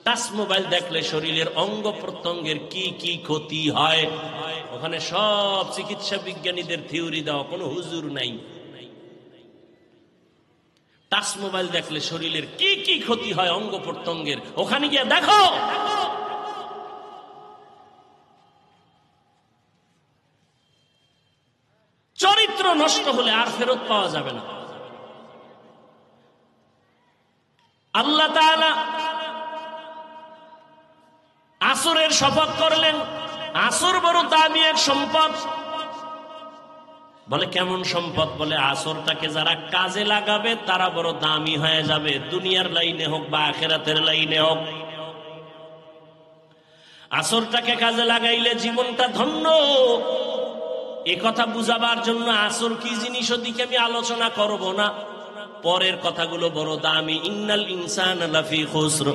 টাচ মোবাইল দেখলে শরীরের অঙ্গ প্রত্যঙ্গের কি কি ক্ষতি হয়, ওখানে সব চিকিৎসা বিজ্ঞানীদের থিওরি দেওয়া, কোনো হুজুর নাই। টাচ মোবাইল দেখলে শরীরের কি কি ক্ষতি হয় অঙ্গ প্রত্যঙ্গের, ওখানে গিয়ে দেখো। চরিত্র নষ্ট হলে আর ফেরত পাওয়া যাবে না। আল্লাহ তাআলা আসরের শপথ করলেন, আসর বড় দামি এক সম্পদ। বলে কেমন সম্পদ? বলে আসরটাকে যারা কাজে লাগাবে তারা বড় দামি হয়ে যাবে, দুনিয়ার লাইনে হোক বা আখিরাতের লাইনে হোক। আসরটাকে কাজে লাগাইলে জীবনটা ধন্য। এ কথা বুঝাবার জন্য আসর কি জিনিস ওদিকে আমি আলোচনা করব না। পরের কথাগুলো বড় দামি। ইন্নাল ইনসানা লাফি খুসর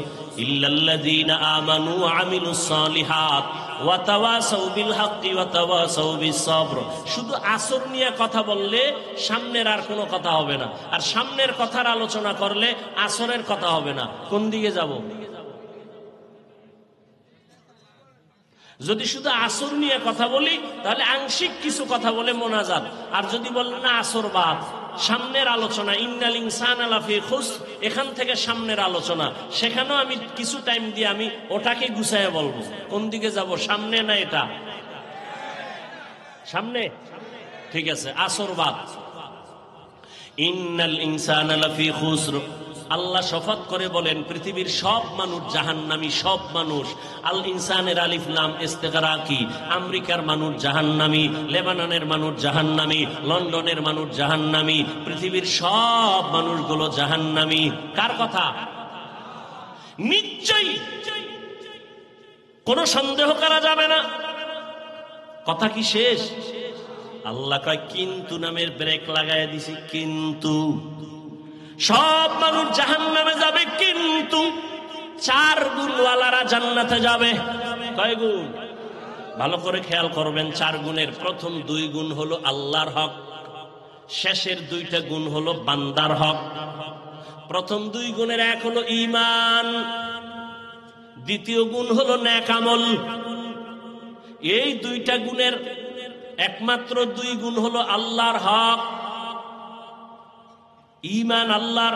ইল্লাল্লাযীনা আমানু ওয়া আমিলুস সালিহাত ওয়া তাওয়াসাউ বিল হাক্কি ওয়া তাওয়াসাউ বিস সবর। শুধু আসর নিয়ে কথা বললে সামনের আর কোনো কথা হবে না, আর সামনের কথার আলোচনা করলে আসরের কথা হবে না। কোন দিকে যাব? যদি শুধু আসর নিয়ে কথা বলি তাহলে আংশিক কিছু কথা বলে মোনাজাত, আর যদি বললেন না আসর বাদ, সামনের আলোচনা, ইন্নাল ইনসানা লাফি খুসর, এখান থেকে সামনের আলোচনা, সেখানেও আমি কিছু টাইম দিয়ে আমি ওটাকে গুছাইয়া বলবো। কোন দিকে যাব, সামনে না এটা? সামনে, ঠিক আছে, আসর বাদ। ইন্নাল ইনসানা লাফি খুসর, আল্লাহ শপথ করে বলেন পৃথিবীর সব মানুষ জাহান্নামী, সব মানুষ। আল ইনসানের আলিফ লাম ইস্তেগরাকি। আমেরিকার মানুষ জাহান্নামী, লেবাননের মানুষ জাহান্নামী, লন্ডনের মানুষ জাহান্নামী, পৃথিবীর সব মানুষগুলো জাহান্নামী। কার কথা? নিশ্চয়ই, কোনো সন্দেহ করা যাবে না। কথা কি শেষ? আল্লাহ কয় কিন্তু নামের ব্রেক লাগাইয়া দিছি। কিন্তু সব মানুষ জাহান্নামে যাবে, কিন্তু 4 গুণওয়ালারা জান্নাতে যাবে। কয় গুণ? ভালো করে খেয়াল করবেন। 4 গুণের প্রথম 2 গুণ হলো আল্লাহর হক, শেষের 2টা গুণ হলো বান্দার হক। প্রথম 2 গুণের এক হলো ঈমান, দ্বিতীয় গুণ হলো নেক আমল। এই 2টা গুণের একমাত্র 2 গুণ হলো আল্লাহর হক, ঈমান আল্লাহর,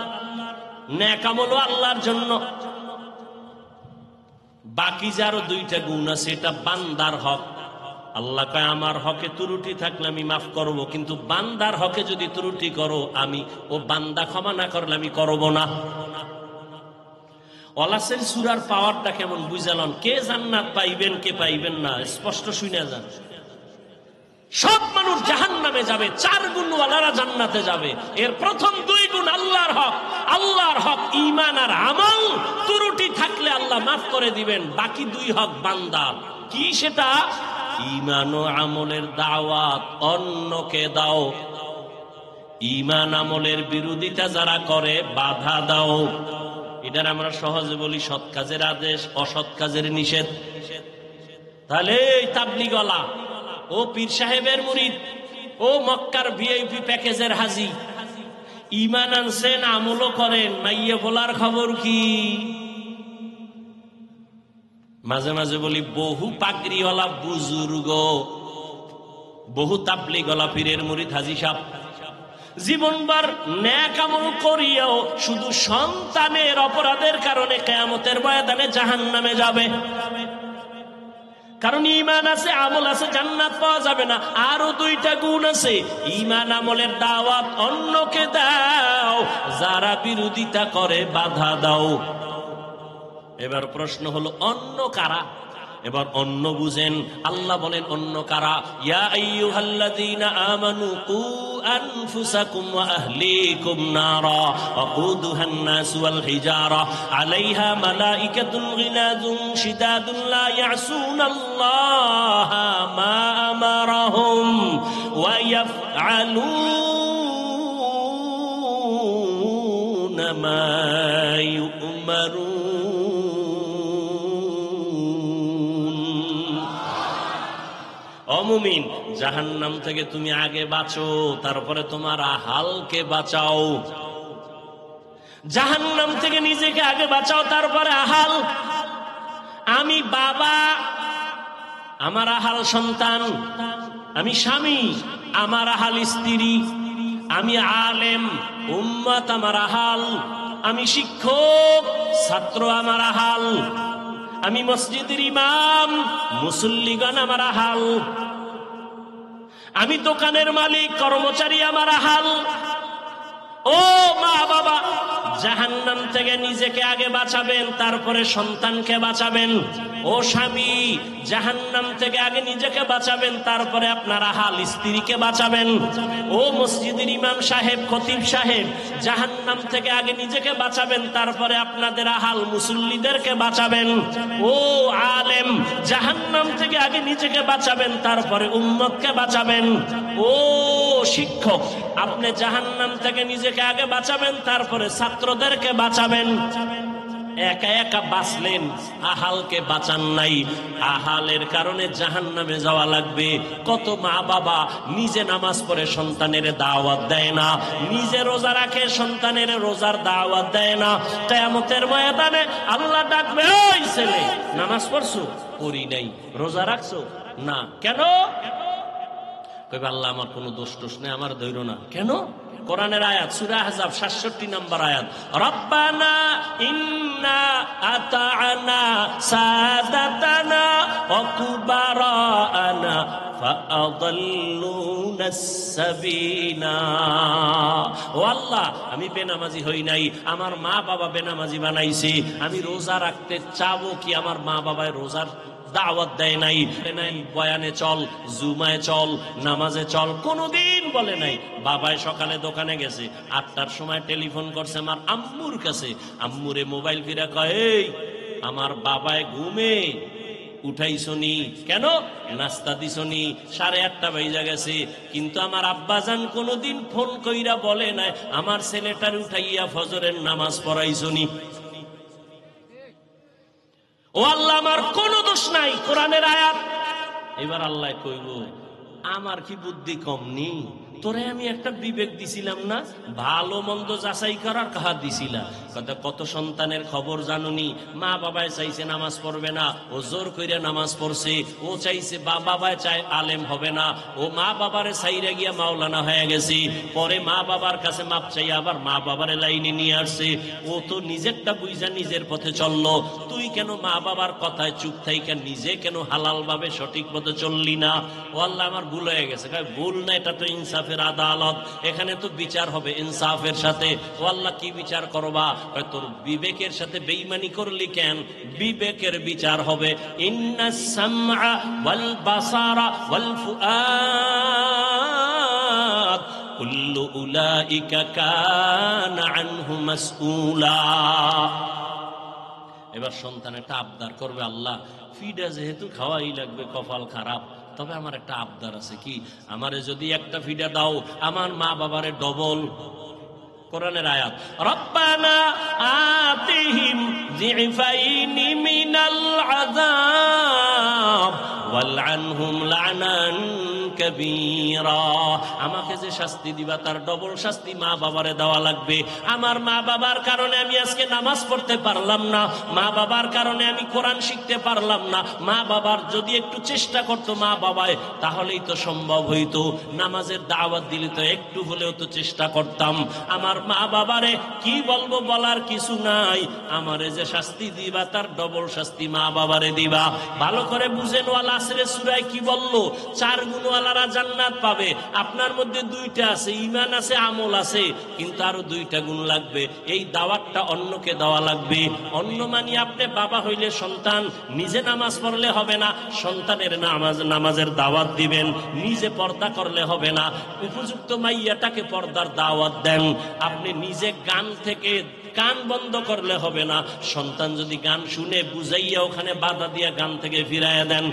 নেক আমল আল্লাহর জন্য। বাকি যারও 2টা গুণ আছে, এটা বান্দার হক। আল্লাহ কয় আমার হকে ত্রুটি থাকলে আমি মাফ করব, কিন্তু বান্দার হকে যদি ত্রুটি করো, আমি ও বান্দা ক্ষমা না করলে আমি করব না। ওয়ালাসের সূরার পাওয়ারটা কেমন বুঝালেন? কে জান্নাত পাইবেন, কে পাইবেন না স্পষ্ট শুনে যান। সব মানুষ জাহান্নামে যাবে, 4 গুণওয়ালারা জান্নাতে যাবে। এর প্রথম 2 গুণ আল্লাহর হক। আল্লাহর হক ঈমান আর আমল, ত্রুটি থাকলে আল্লাহ মাফ করে দিবেন। বাকি 2 হক বান্দার। কি সেটা? ঈমান ও আমলের দাওয়াত অন্যকে দাও, ঈমান আমলের বিরোধিতা যারা করে বাধা দাও। এটার আমরা সহজে বলি সৎ কাজের আদেশ, অসৎ কাজের নিষেধ। তাহলে এই তাবলীগওয়ালা, ও পীর সাহেবের মুরিদ, ও মক্কার ভিআইপি প্যাকেজের হাজি, ঈমান আনছেন, আমলও করেন, মাইয়ে বলার খবর কি? মাঝে মাঝে বলি বহু পাগড়িওয়ালা বুজুর্গ, বহু তাবলীগওয়ালা পীরের মুরিদ হাজি সাহেব জীবনভর নেক আমল করিয়াও শুধু সন্তানের অপরাধের কারণে কিয়ামতের ময়দানে জাহান্নামে যাবে। কারণ ঈমান আছে, আমল আছে, জান্নাত পাওয়া যাবে না। আরো 2টা গুণ আছে। ঈমান আমলের দাওয়াত অন্যকে দাও, যারা বিরোধিতা করে বাধা দাও। এবার প্রশ্ন হলো অন্য কারা? এবার অন্য বুঝেন। আল্লাহ বলেন অন্য কারা? ইয়া আইয়ুহাল্লাযীনা আমানু কু আনফুসাকুম ওয়া আহলিকুম নারা ওয়াকুদুহান নাস ওয়াল হিজারা আলাইহা মালাইকাতুন গিলাযুন শিদাদুন লা ইয়াসুনাল্লাহা মা আমারাহুম ওয়া ইয়াফআলুনা মা ইউমারুন। মুমিন, জাহান্নাম থেকে তুমি আগে বাঁচো, তারপরে তোমার আহালকে বাঁচাও। জাহান্নাম থেকে নিজেকে আগে বাঁচাও, তারপরে আহাল। আমি বাবা, আমার আহাল সন্তান। আমি স্বামী, আমার আহাল স্ত্রী। আমি আলেম, উম্মত আমার আহাল। আমি শিক্ষক, ছাত্র আমার আহাল। আমি মসজিদের ইমাম, মুসল্লিগণ আমার আহাল। আমি দোকানের মালিক, কর্মচারী আমার আহাল। ও মা বাবা, জাহান্নাম থেকে নিজেকে আগে বাঁচাবেন, তারপরে সন্তানকে বাঁচাবেন। ও স্বামী, জাহান্নাম থেকে আগে নিজেকে বাঁচাবেন, তারপরে আপনার আহাল স্ত্রীকে বাঁচাবেন। ও মসজিদের ইমাম সাহেব, খতিব সাহেব, জাহান্নাম থেকে আগে নিজেকে বাঁচাবেন, তারপরে আপনাদের আহাল মুসল্লিদেরকে বাঁচাবেন। ও আলেম, জাহান্নাম থেকে আগে নিজেকে বাঁচাবেন, তারপরে উম্মতকে বাঁচাবেন। ও শিক্ষক, আপনি জাহান্নাম থেকে নিজেকে আগে বাঁচাবেন, তারপরে ছাত্রদেরকে বাঁচাবেন। একা একা বাঁচলেন, আহালকে বাঁচান নাই। আহালের কারণে জাহান্নামে যাওয়া লাগবে। কত মা বাবা নিজে নামাজ পড়ে সন্তানের দাওয়াত দেয় না, নিজে রোজা রাখে সন্তানের রোজার দাওয়াত দেয় না। কিয়ামতের ময়দানে আল্লাহ ডাকবে, ওই ছেলে নামাজ পড়ছো? পড়ি নাই। রোজা রাখছো? না। কেন? কইবে আল্লাহ আমার কোনো দোষ টোষ নেই, আমার ধৈর্য না। কেন? কোরআনের আয়াত, সূরা আহজাব 67 নম্বর আয়াত, রব্বানা ইন্না আতা'না সাদাতানা ওয়া কুবারানা ফাআদাল্লুনাস সাবিলা। ও আল্লাহ, আমি বেনামাজি হই নাই, আমার মা বাবা বেনামাজি বানাইছে। আমি রোজা রাখতে চাবো কি, আমার মা বাবায় রোজার দাওয়াত দেয় নাই। বয়ানে চল, জুমায় চল, নামাজে চল, কোনদিন বলে নাই। বাবায় সকালে দোকানে গেছে, 8টার সময় টেলিফোন করছে আমার আম্মুর কাছে। আম্মুরে মোবাইল ফিরা কয়, এই আমার বাবায় ঘুমে উঠাইছনি কেন? নাস্তা দিছনি? 8:30 বাজে গেছে। কিন্তু আমার আব্বাজান কোনদিন ফোন কইরা বলে নাই আমার ছেলেটার উঠাইয়া ফজরের নামাজ পড়াইছনি। ও আল্লাহ, আমার কোন দোষ নাই। কোরআনের আয়াত। এবার আল্লাহ কইব, আমার কি বুদ্ধি কম নি? তোরে আমি একটা বিবেক দিছিলাম না, ভালো মন্দ যাচাই করার কাহা দিছিলাম। কত সন্তানের খবর জানুনি, মা বাবায় চাইছে নামাজ পড়বে না, ও জোর কইরা নামাজ পড়ছে। ও চাইছে বাবায় চায় আলেম হবে না, ও মা বাবারে চাইরা গিয়া মাওলানা হয়ে গেছে। পরে মা বাবার কাছে মাপ চাই আবার মা বাবারে লাইনে নিয়ে আসছে। ও তো নিজেরটা বুঝা নিজের পথে চললো। তুই কেন মা বাবার কথায় চুপ থাইকা নিজে কেন হালাল ভাবে সঠিক পথে চললি না? ও আল্লাহ, আমার ভুল হয়ে গেছে। ভুল না, এটা তো ইনসাফের আদালত, এখানে তো বিচার হবে ইনসাফের সাথে। ও আল্লাহ, কি বিচার করবা? তোর বিবেকের সাথে বেঈমানি করলি কেন? বিবেকের বিচার হবে। ইন্নাস সামআ ওয়াল বাসারা ওয়াল ফুআদ কুল্লু উলাইকা কানা আনহু মাসউলা। এবার সন্তান একটা আবদার করবে, আল্লাহ ফিডা যেহেতু খাওয়াই লাগবে, কপাল খারাপ, তবে আমার একটা আবদার আছে। কি? আমারে যদি একটা ফিডা দাও, আমার মা বাবারে ডবল। কোরআনের আয়াত, রব্বানা আতিহিম যিফাইনি মিনাল আযাব ওয়ালআনহুম লা'নান কাবীরা। আমাকে যে শাস্তি দিবা তার ডবল শাস্তি মা বাবারে দেওয়া লাগবে। আমার মা বাবার কারণে আমি আজকে নামাজ পড়তে পারলাম না, মা বাবার কারণে আমি কোরআন শিখতে পারলাম না। মা বাবার যদি একটু চেষ্টা করতো মা বাবায়, তাহলেই তো সম্ভব হইতো। নামাজের দাওয়াত দিলে তো একটু হলেও তো চেষ্টা করতাম। আমার মা বাবারে কি বলবো, বলার কিছু নাই। আমারে যে শাস্তি দিবা তার ডবল শাস্তি মা বাবারে দিবা। ভালো করে বুঝেন, ওয়াল আসরে সূরায় কি বললো? 4 গুণওয়ালারা জান্নাত পাবে। আপনার মধ্যে 2টা আছে, ঈমান আছে, আমল আছে, কিন্তু আরো 2টা গুণ লাগবে। এই দাওয়াতটা অন্যকে দেওয়া লাগবে। অন্য মানে আপনি বাবা হইলে সন্তান নিজে নামাজ পড়লে হবে না, সন্তানের নামাজের দাওয়াত দিবেন। নিজে পর্দা করলে হবে না, উপযুক্ত মাইয়াটাকে পর্দার দাওয়াত দেন। আপনি নিজে গান থেকে কান বন্ধ করলে হবে না, সন্তান যদি গান শুনে বুঝাইয়া ওখানে বাধা দিয়া গান থেকে ফিরাইয়া দেন।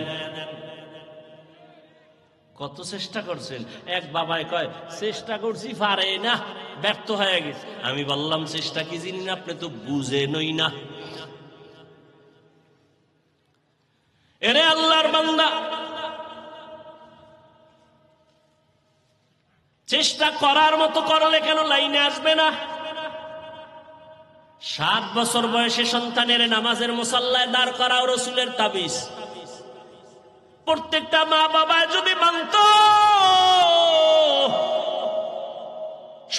কত চেষ্টা করছেন? এক বাবাই কয়, চেষ্টা করছি পারে না, ব্যর্থ হয়ে গেছে। আমি বললাম, চেষ্টা কি জিনিস আপনি তো বুঝেনই না। এরে আল্লাহর বান্দা, চেষ্টা করার মতো করলে কেন লাইনে আসবে না? 7 বছর বয়সে সন্তানের নামাজের মুসাল্লায় দাঁড় করাও রাসূলের তাবিজ। প্রত্যেকটা মা বাবা যদি মানত,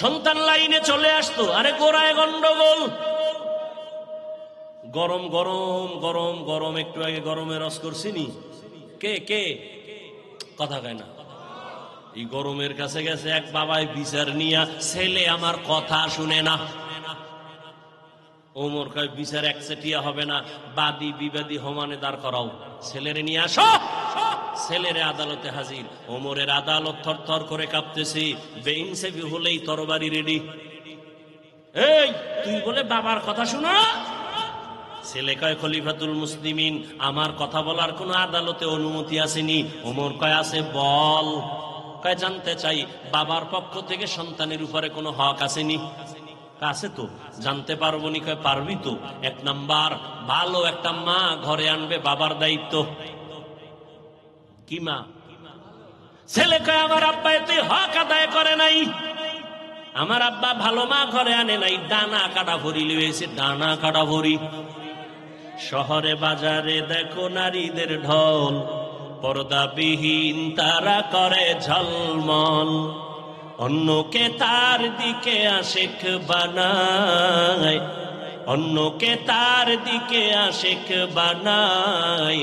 সন্তান লাইনে চলে আসতো। আরে গোড়ায় গন্ডগোল, গরম গরম গরম গরম। একটু আগে গরমে রস করছিনি, কে কে কথা কয় না। এই গরমের কাছে গেছে এক বাবায় বিচার নিয়া, ছেলে আমার কথা শুনে না। ওমর কয়, বিচার একচেটিয়া হবে না, বাদী বিবাদী সমানে দাঁড় করাও, ছেলেরে নিয়ে আসো। ছেলেরে আদালতে হাজির। ওমরের আদালত থরথর করে কাঁপতেছে, বেইনসাফি হলেই তরবারি রেডি। এই তুই বলে বাবার কথা শুনো? ছেলে কয়, খলিফাতুল মুসলিমিন, আমার কথা বলার কোন আদালতে অনুমতি আসেনি। ওমর কয়, আছে, বল। কয় জানতে চাই বাবার পক্ষ থেকে সন্তানের উপরে কোনো হক আসেনি? আছে তো, জানতে পারবো নি? কয় পারবি তো। এক নাম্বার, ভালো একটা মা ঘরে আনবে বাবার দায়িত্ব। কি মা? ছেলে কয় আমার আব্বা এতে হক আদায় করে নাই, আমার আব্বা ভালো মা ঘরে আনে নাই, ডানা কাটা ভরি লিয়েছে, ডানা কাটা ভরি। শহরে বাজারে দেখো নারীদের ঢল, পর্দাবিহীন তারা করে ঝলমল, অন্যকে তার দিকে আশিক বানায়, অন্যকে তার দিকে আশিক বানায়,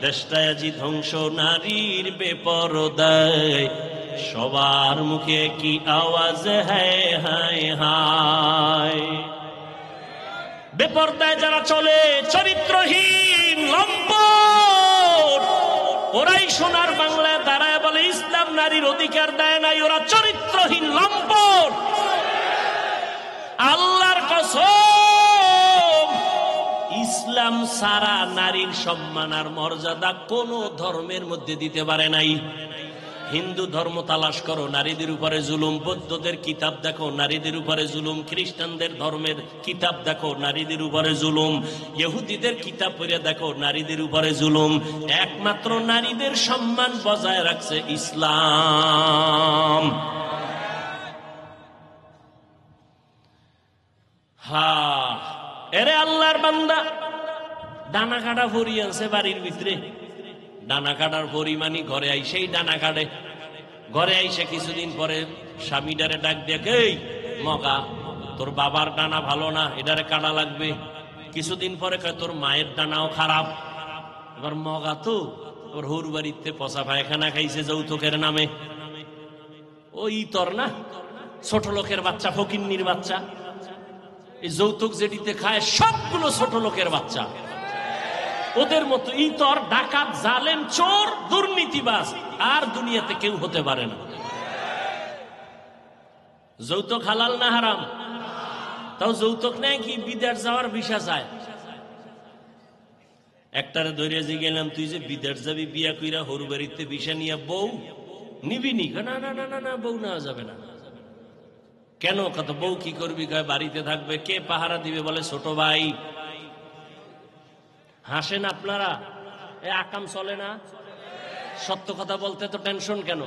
দেশটা আজি ধ্বংস নারীর বেপরদায়, সবার মুখে কি আওয়াজ হ্যায় হায় হায়। বেপরদায় যারা চলে, চরিত্রহীন লম্পট, ওরাই সোনার বাংলায় দাঁড়ায় বলে ইসলাম নারীর অধিকার দেয় নাই, ওরা চরিত্রহীন লম্পট। আল্লাহর কসম, ইসলাম সারা নারীর সম্মান আর মর্যাদা কোন ধর্মের মধ্যে দিতে পারে নাই। হিন্দু ধর্ম তালাশ করো, নারীদের উপরে জুলুম। বৌদ্ধদের কিতাব দেখো, নারীদের উপরে জুলুম। খ্রিস্টানদের ধর্মের কিতাব দেখো, নারীদের উপরে জুলুম। ইহুদিদের কিতাব পড়ে দেখো, নারীদের উপরে জুলুম। একমাত্র নারীদের সম্মান বজায় রাখছে ইসলাম। এরে আল্লাহর বান্দা, ডানা কাটা ভরি আছে বাড়ির ভিতরে। ডানা কাটার পরিমাণই ঘরে আইসেই ডানা কাটে। ঘরে আইসে কিছুদিন পরে স্বামীটারে ডাক দেখে, এই মগা, তোর বাবার ডানা ভালো না, এটারে কাটা লাগবে। কিছুদিন পরে কয় তোর মায়ের ডানাও খারাপ। এবার মগা তো ওর হুর বাড়িতে পচা পায়খানা খাইছে যৌতুকের নামে। ওই তোর না, ছোট লোকের বাচ্চা, ফকিন্নির বাচ্চা। এই যৌতুক যেটিতে খায় সবগুলো ছোট লোকের বাচ্চা। ওদের মতো ইতর, ডাকাত, জালেম, চোর, দুর্নীতিবাজ আর দুনিয়াতে কেউ হতে পারে না। যৌতুক হালাল না হারাম? তাও যৌতুক নেয় কি বিদেশ যাওয়ার ভিসা চায়। একটারে ধরে যে গেলাম, তুই যে বিদেশ যাবি বিয়া কইরা হরু বাড়িতে ভিসা নিয়ে বউ নিবি নি? না না না না না, বউ নেওয়া যাবে না। কেন? কত বউ কি করবি? কয় বাড়িতে থাকবে। কে পাহারা দিবে? বলে ছোট ভাই। হাসেন আপনারা, এ আকাম চলে না? সত্য কথা বলতে তো টেনশন কেন?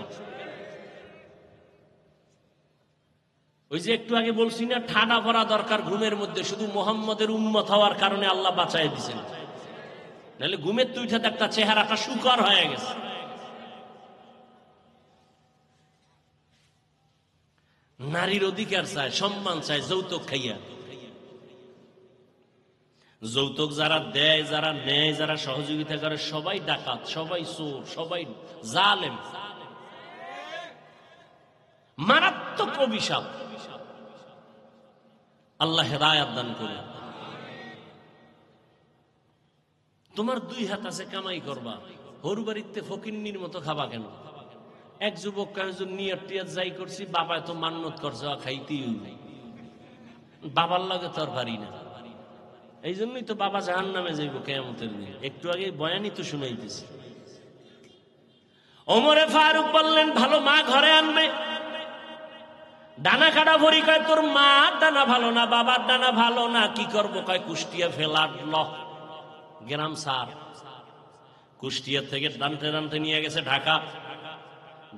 ওই যে একটু আগে বলছি না, ঠাডা ভরা দরকার ঘুমের মধ্যে। শুধু মোহাম্মদের উম্মত হওয়ার কারণে আল্লাহ বাঁচাই দিয়েছেন, নাহলে ঘুমের তুইটাতে একটা চেহারাটা শুকর হয়ে গেছে। নারীর অধিকার চায়, সম্মান চায়, যৌতুক খাইয়া। যৌতুক যারা দেয়, যারা নেয়, যারা সহযোগিতা করে, সবাই ডাকাত, সবাই চোর, সবাই জালেম। মারাত্মক অভিশাপ। আল্লাহ হেদায়েত দান করে। তোমার দুই হাত আছে, কামাই করবা, হরু বাড়িতে ফকিন্নির মতো খাবা কেন? এক যুবক কয়েকজন নিয়ত টিয়াত যাই করছি, বাবায় তো মান্নত করছে, খাইতেই নাই, বাবার লাগে তো আর পারি না। এই জন্যই তো বাবা জাহান্নামে যাইব কিয়ামতের দিন। একটু আগে বয়ানই তো শুনাইতেছি। ওমরে ফারুক বললেন, ভালো মা ঘরে আনবে। ডানা কাটা ভরি। কয় তোর মা ডানা ভালো না, বাবার ডানা ভালো না, কি করবো? কয় কুষ্টিয়া ফেলার গ্রাম সার। কুষ্টিয়া থেকে টানতে টানতে নিয়ে গেছে ঢাকা।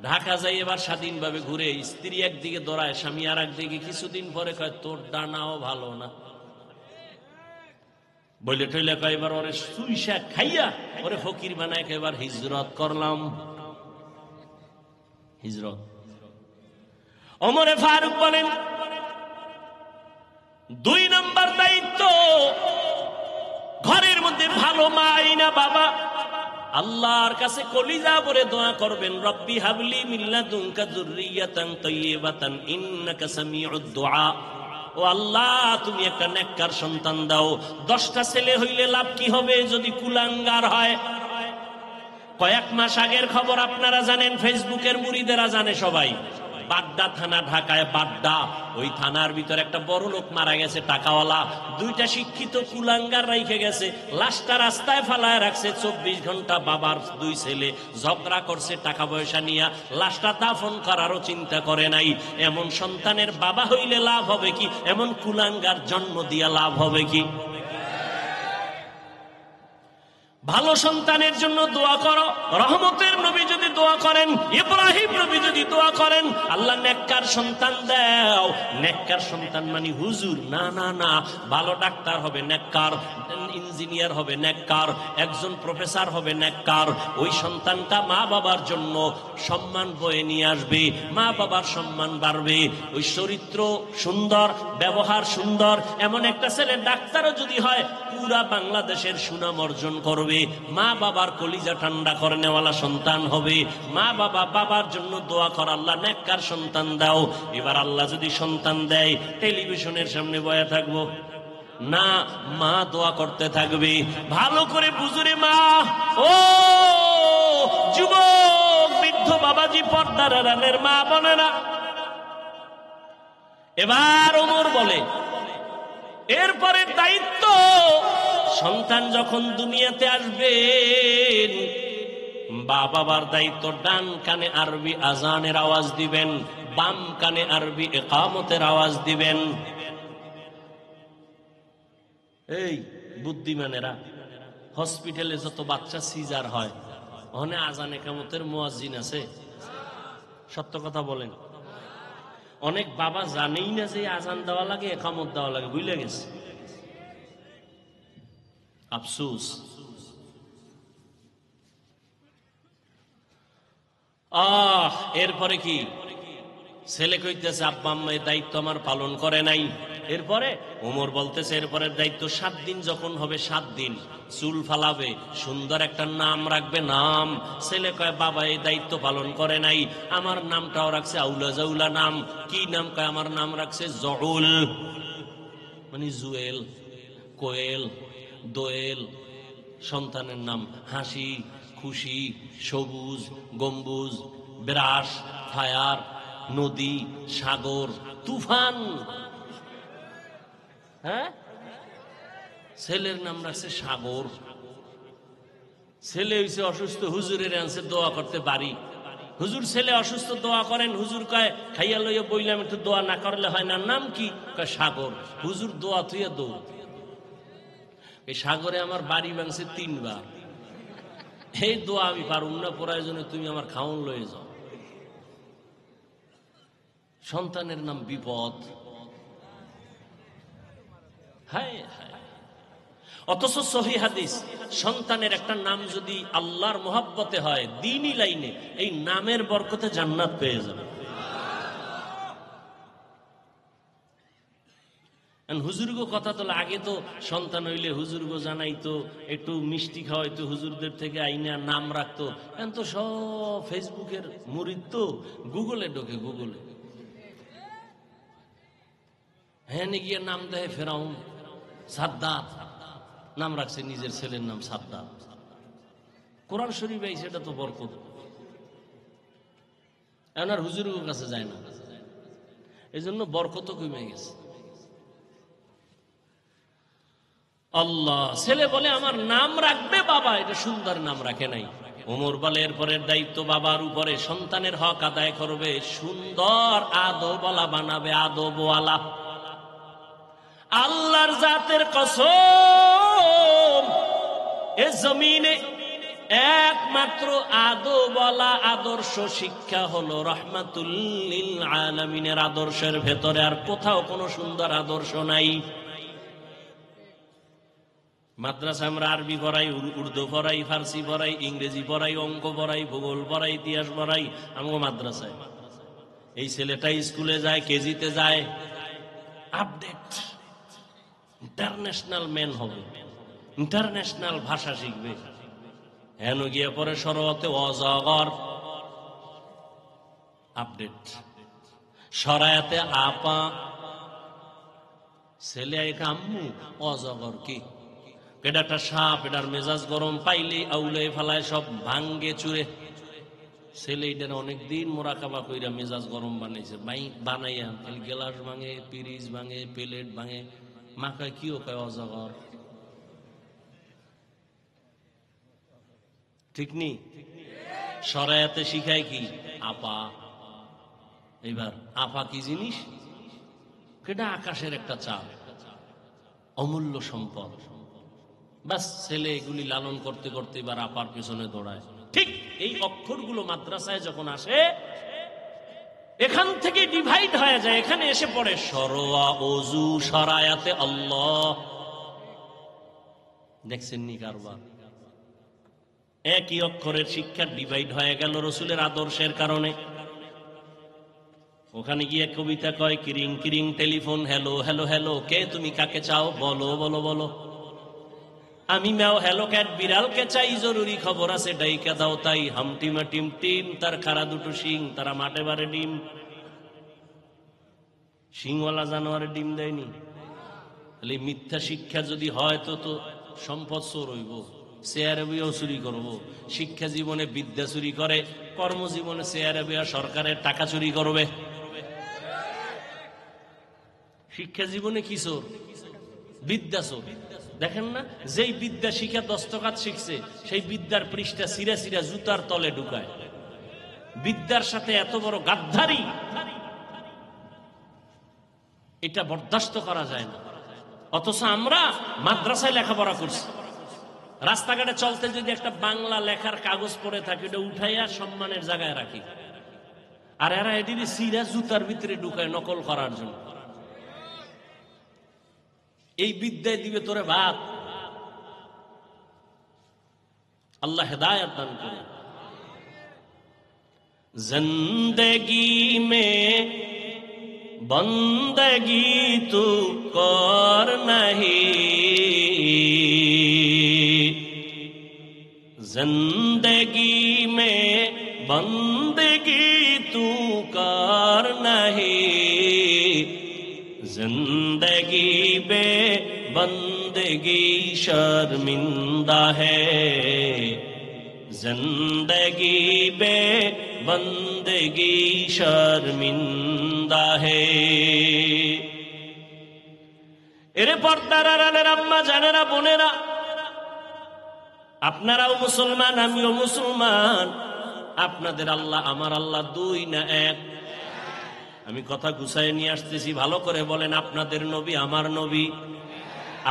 ঢাকা যাই এবার স্বাধীনভাবে ঘুরে, স্ত্রী একদিকে দৌড়ায়, স্বামী আর একদিকে। কিছুদিন পরে কয় তোর ডানাও ভালো না। বলে টইলে কয় এবার ওরে সুইসা খাইয়া ওরে ফকির বানায়, এবার হিজরত করলাম। হিজরত। ওমরে ফারুক বলেন, 2 নম্বর দায়িত্ব, ঘরের মধ্যে ভালো মা আইনা বাবা আল্লাহর কাছে কলিজা ভরে দোয়া করবেন, রব্বি হাবলি মিন লাদুনকা যুররিয়াতান তাইয়্যিবাতান ইন্নাকা সামিউদ দুআ। ও আল্লাহ, তুমি একটা নেককার সন্তান দাও। 10টা ছেলে হইলে লাভ কি হবে যদি কুলাঙ্গার হয়? কয়েক মাস আগের খবর আপনারা জানেন, ফেসবুকের মুরিদেরা জানে সবাই। বাড্ডা থানা, ঢাকায় বাড্ডা, ওই থানার ভিতরে একটা বড় লোক মারা গেছে, টাকাওয়ালা। দুইটা শিক্ষিত কুলাঙ্গার রাইখে গেছে, লাশটা রাস্তায় ফালায় রাখছে। 24 ঘন্টা বাবার দুই ছেলে ঝগড়া করছে টাকা পয়সা নিয়ে, লাশটা দাফন করারও চিন্তা করে নাই। এমন সন্তানের বাবা হইলে লাভ হবে কি? এমন কুলাঙ্গার জন্ম দিয়া লাভ হবে কি? ভালো সন্তানের জন্য দোয়া করো। রহমতের নবী যদি দোয়া করেন, ইব্রাহিম নবী যদি দোয়া করেন, আল্লাহ নেককার সন্তান দাও। নেককার সন্তান মানে হুজুর না, না না, ভালো ডাক্তার হবে নেককার, ইঞ্জিনিয়ার হবে নেককার, একজন প্রফেসর হবে নেককার। ওই সন্তানটা মা বাবার জন্য সম্মান বয়ে নিয়ে আসবে, মা বাবার সম্মান বাড়বে। ওই চরিত্র সুন্দর, ব্যবহার সুন্দর, এমন একটা ছেলে ডাক্তারও যদি হয়, পুরা বাংলাদেশের সুনাম অর্জন করবে। মা বাবার কলিজা ঠান্ডা করে নেওয়ালা সন্তান হবে। মা বাবা, বাবার জন্য দোয়া কর, আল্লাহ নেককার সন্তান দাও। এবার আল্লাহ যদি সন্তান দেয়, টেলিভিশনের সামনে বয়া থাকবো না, মা দোয়া করতে থাকবে। ভালো করে বুঝুরে মা, ও যুবক বৃদ্ধ বাবাজি, পর্দার আড়ালের মা বোনেরা। এবার ওমর বলে, এরপরে দায়িত্ব, সন্তান যখন দুনিয়াতে আসবেন, বাবার দায়িত্ব, ডান কানে আরবি আজানের আওয়াজ দিবেন, বাম কানে আরবি ইকামতের আওয়াজ দিবেন। এই বুদ্ধিমানেরা, হসপিটালে যত বাচ্চা সিজার হয়, ওখানে আজান ইকামতের মুয়াজ্জিন আছে? সত্য কথা বলেন। অনেক বাবা জানেই না যে আজান দেওয়া লাগে, ইকামত দেওয়া লাগে, ভুলে গেছে। আফসোস। এরপরে কি? ছেলে কইতেছে, আব্বা আম্মা এই দায়িত্ব আমার পালন করে নাই। এরপরে ওমর বলতেছে, এরপরের দায়িত্ব 7 দিন যখন হবে, 7 দিন চুল ফালাবে, সুন্দর একটা নাম রাখবে, নাম। ছেলে কয়, বাবা এই দায়িত্ব পালন করে নাই, আমার নামটাও রাখছে আউলা জাউলা নাম। কি নাম? কয়, আমার নাম রাখছে জউল, মানে জুয়েল, কোয়েল, দোয়েল। সন্তানের নাম হাসি, খুশি, সবুজ, গম্বুজ, বিরাস, ফায়ার, নদী, সাগর, তুফান। হ্যাঁ, ছেলের নাম রাখছে সাগর। ছেলে হইছে অসুস্থ, হুজুরের আনছে দোয়া করতে পারি। হুজুর ছেলে অসুস্থ, দোয়া করেন। হুজুর কয়, খাইয়া লইয়া বইলাম, একটু দোয়া না করলে হয় না। নাম কি? কয় সাগর। হুজুর দোয়া থুইয়া দৌড়। এই সাগরে আমার বাড়ি ভাঙছে 3 বার। এই দোয়া আমি পারুম না, প্রয়োজনে তুমি আমার খাওন লয়ে যাও। সন্তানের নাম বিপদ। হায় হায়। অথচ সহিহ হাদিস, সন্তানের একটা নাম যদি আল্লাহর মোহাব্বতে হয়, দ্বীনি লাইনে, এই নামের বরকতে জান্নাত পেয়ে যাবে। হুজুরগো কথা তো আগে তো সন্তান হইলে হুজুরগো জানাইতো, একটু মিষ্টি খাওয়াইতো, হুজুরদের থেকে আইনা নাম রাখতো। এখন তো সব ফেসবুকের মুরিদ, তো গুগলে ঢোকে, গুগলে হ্যাঁ গিয়ে নাম দেয় ফেরাউন, সাদ্দাত নাম রাখছে নিজের ছেলের নাম সাদ্দাত। কোরআন শরীফ এই সেটা তো বরকত। এখন আর হুজুরের কাছে যায় না, এই জন্য বরকত কমে গেছে। আল্লাহ, ছেলে বলে আমার নাম রাখবে বাবা, এটা সুন্দর নাম রাখে নাই। ওমর বলে, এরপরের দায়িত্ব বাবার উপরে, সন্তানের হক আদায় করবে, সুন্দর আদবওয়ালা বানাবে, আদবওয়ালা। আল্লাহর জাতের কসম, এ জমিনে একমাত্র আদবওয়ালা আদর্শ শিক্ষা হলো রাহমাতুল লিল আলামিনের আদর্শের ভেতরে, আর কোথাও কোনো সুন্দর আদর্শ নাই। মাদ্রাসা আমরা আরবি পড়াই, উর্দু পড়াই, ফার্সি পড়াই, ইংরেজি পড়াই, অঙ্ক পড়াই, ভূগোল পড়াই, ইতিহাস পড়াই, আমগো মাদ্রাসায়। এই ছেলেটা স্কুলে যায়, কেজিতে যায়, আপডেট, ইন্টারন্যাশনাল ম্যান হবে, ইন্টারন্যাশনাল ভাষা শিখবে। হেন গিয়ে পরে সরতে অজগর, আপডেট। সরায়াতে আপা, ছেলে এক আম্মু, অজগর কি? এটা একটা সাপ, এটার মেজাজ গরম, পাইলেই আউলে ফেলায়, সব ভাঙ্গে চুরে। ছেলে এটার অনেকদিন মোরাকাবা কইরা মেজাজ গরম বানাইছে, বানাইয়া খালি গ্লাস ভাঙে, পিরিজ ভাঙে, প্লেট ভাঙে। মা কয় কি ও কয় অজগর, ঠিক নি? শরায়াতে শিখায় কি আপা। এবার আপা কি জিনিস? এটা আকাশের একটা চাল, অমূল্য সম্পদ। বাস ছেলে এগুলি লালন করতে করতে এবার আপার পেছনে দৌড়ায়। ঠিক এই অক্ষরগুলো মাদ্রাসায় যখন আসে, এখান থেকে ডিভাইড হয়ে যায়, এখানে এসে পড়ে সরোয়া ওযু শরায়াতে আল্লাহ। দেখছেন নি কারবার? একই অক্ষরের শিক্ষা ডিভাইড হয়ে গেল রসুলের আদর্শের কারণে। ওখানে গিয়ে কবিতা কয় কিরিং কিরিং টেলিফোন, হ্যালো হ্যালো হ্যালো, কে তুমি কাকে চাও বলো বলো বলো। আমি ম্যাও হ্যালো ক্যাট বিড়ালকে চাই, জরুরি খবর আছে ডাইকা দাও তাই। হামটিমা টিম টিম, তার খাড়া দুটো শিং, তারা মাঠে বারে ডিম। শিংওয়ালা জানোয়ারে ডিম দেয়নি। তাহলে মিথ্যা শিক্ষা যদি হয় তো তো সম্পদ চোর হইব, চেয়ারে বইয়াও চুরি করব। শিক্ষা জীবনে বিদ্যা চুরি করে, কর্মজীবনে চেয়ারে বইয়া সরকারের টাকা চুরি করবে। শিক্ষা জীবনে কি চোর? বিদ্যা চোর। দেখেন না, যেই বিদ্যা শিখা দস্তকাত শিখছে, সেই বিদ্যার পৃষ্ঠা সিরা সিরা জুতার তলে ঢুকায়। বিদ্যার সাথে এত বড় গাদ্দারি, এটা বরদাস্ত করা যায় না। অথচ আমরা মাদ্রাসায় লেখাপড়া করছি, রাস্তাঘাটে চলতে যদি একটা বাংলা লেখার কাগজ পড়ে থাকে, ওটা উঠাইয়া সম্মানের জায়গায় রাখি। আর এরা এটি সিরা জুতার ভিতরে ঢুকায় নকল করার জন্য। এই বিদ্যায় দিবে তোরে ভাত। আল্লাহ হেদায়েত দান করে। জিন্দেগি মে বন্দগি তু কর নাহি, जिंदगी में बंदगी तू कर नहीं, जिंदगी बे बंदगी शर्मिंदा है, जिंदगी बे बंदगी शर्मिंदा है। এরে পর্দার আড়ালের আম্মা জানেরা, বোনেরা, আপনারাও মুসলমান, আমিও মুসলমান। আপনাদের আল্লাহ আমার আল্লাহ দুই না এক? আমি কথা গুছায় নিয়ে আসতেছি, ভালো করে বলেন। আপনাদের নবী আমার নবী,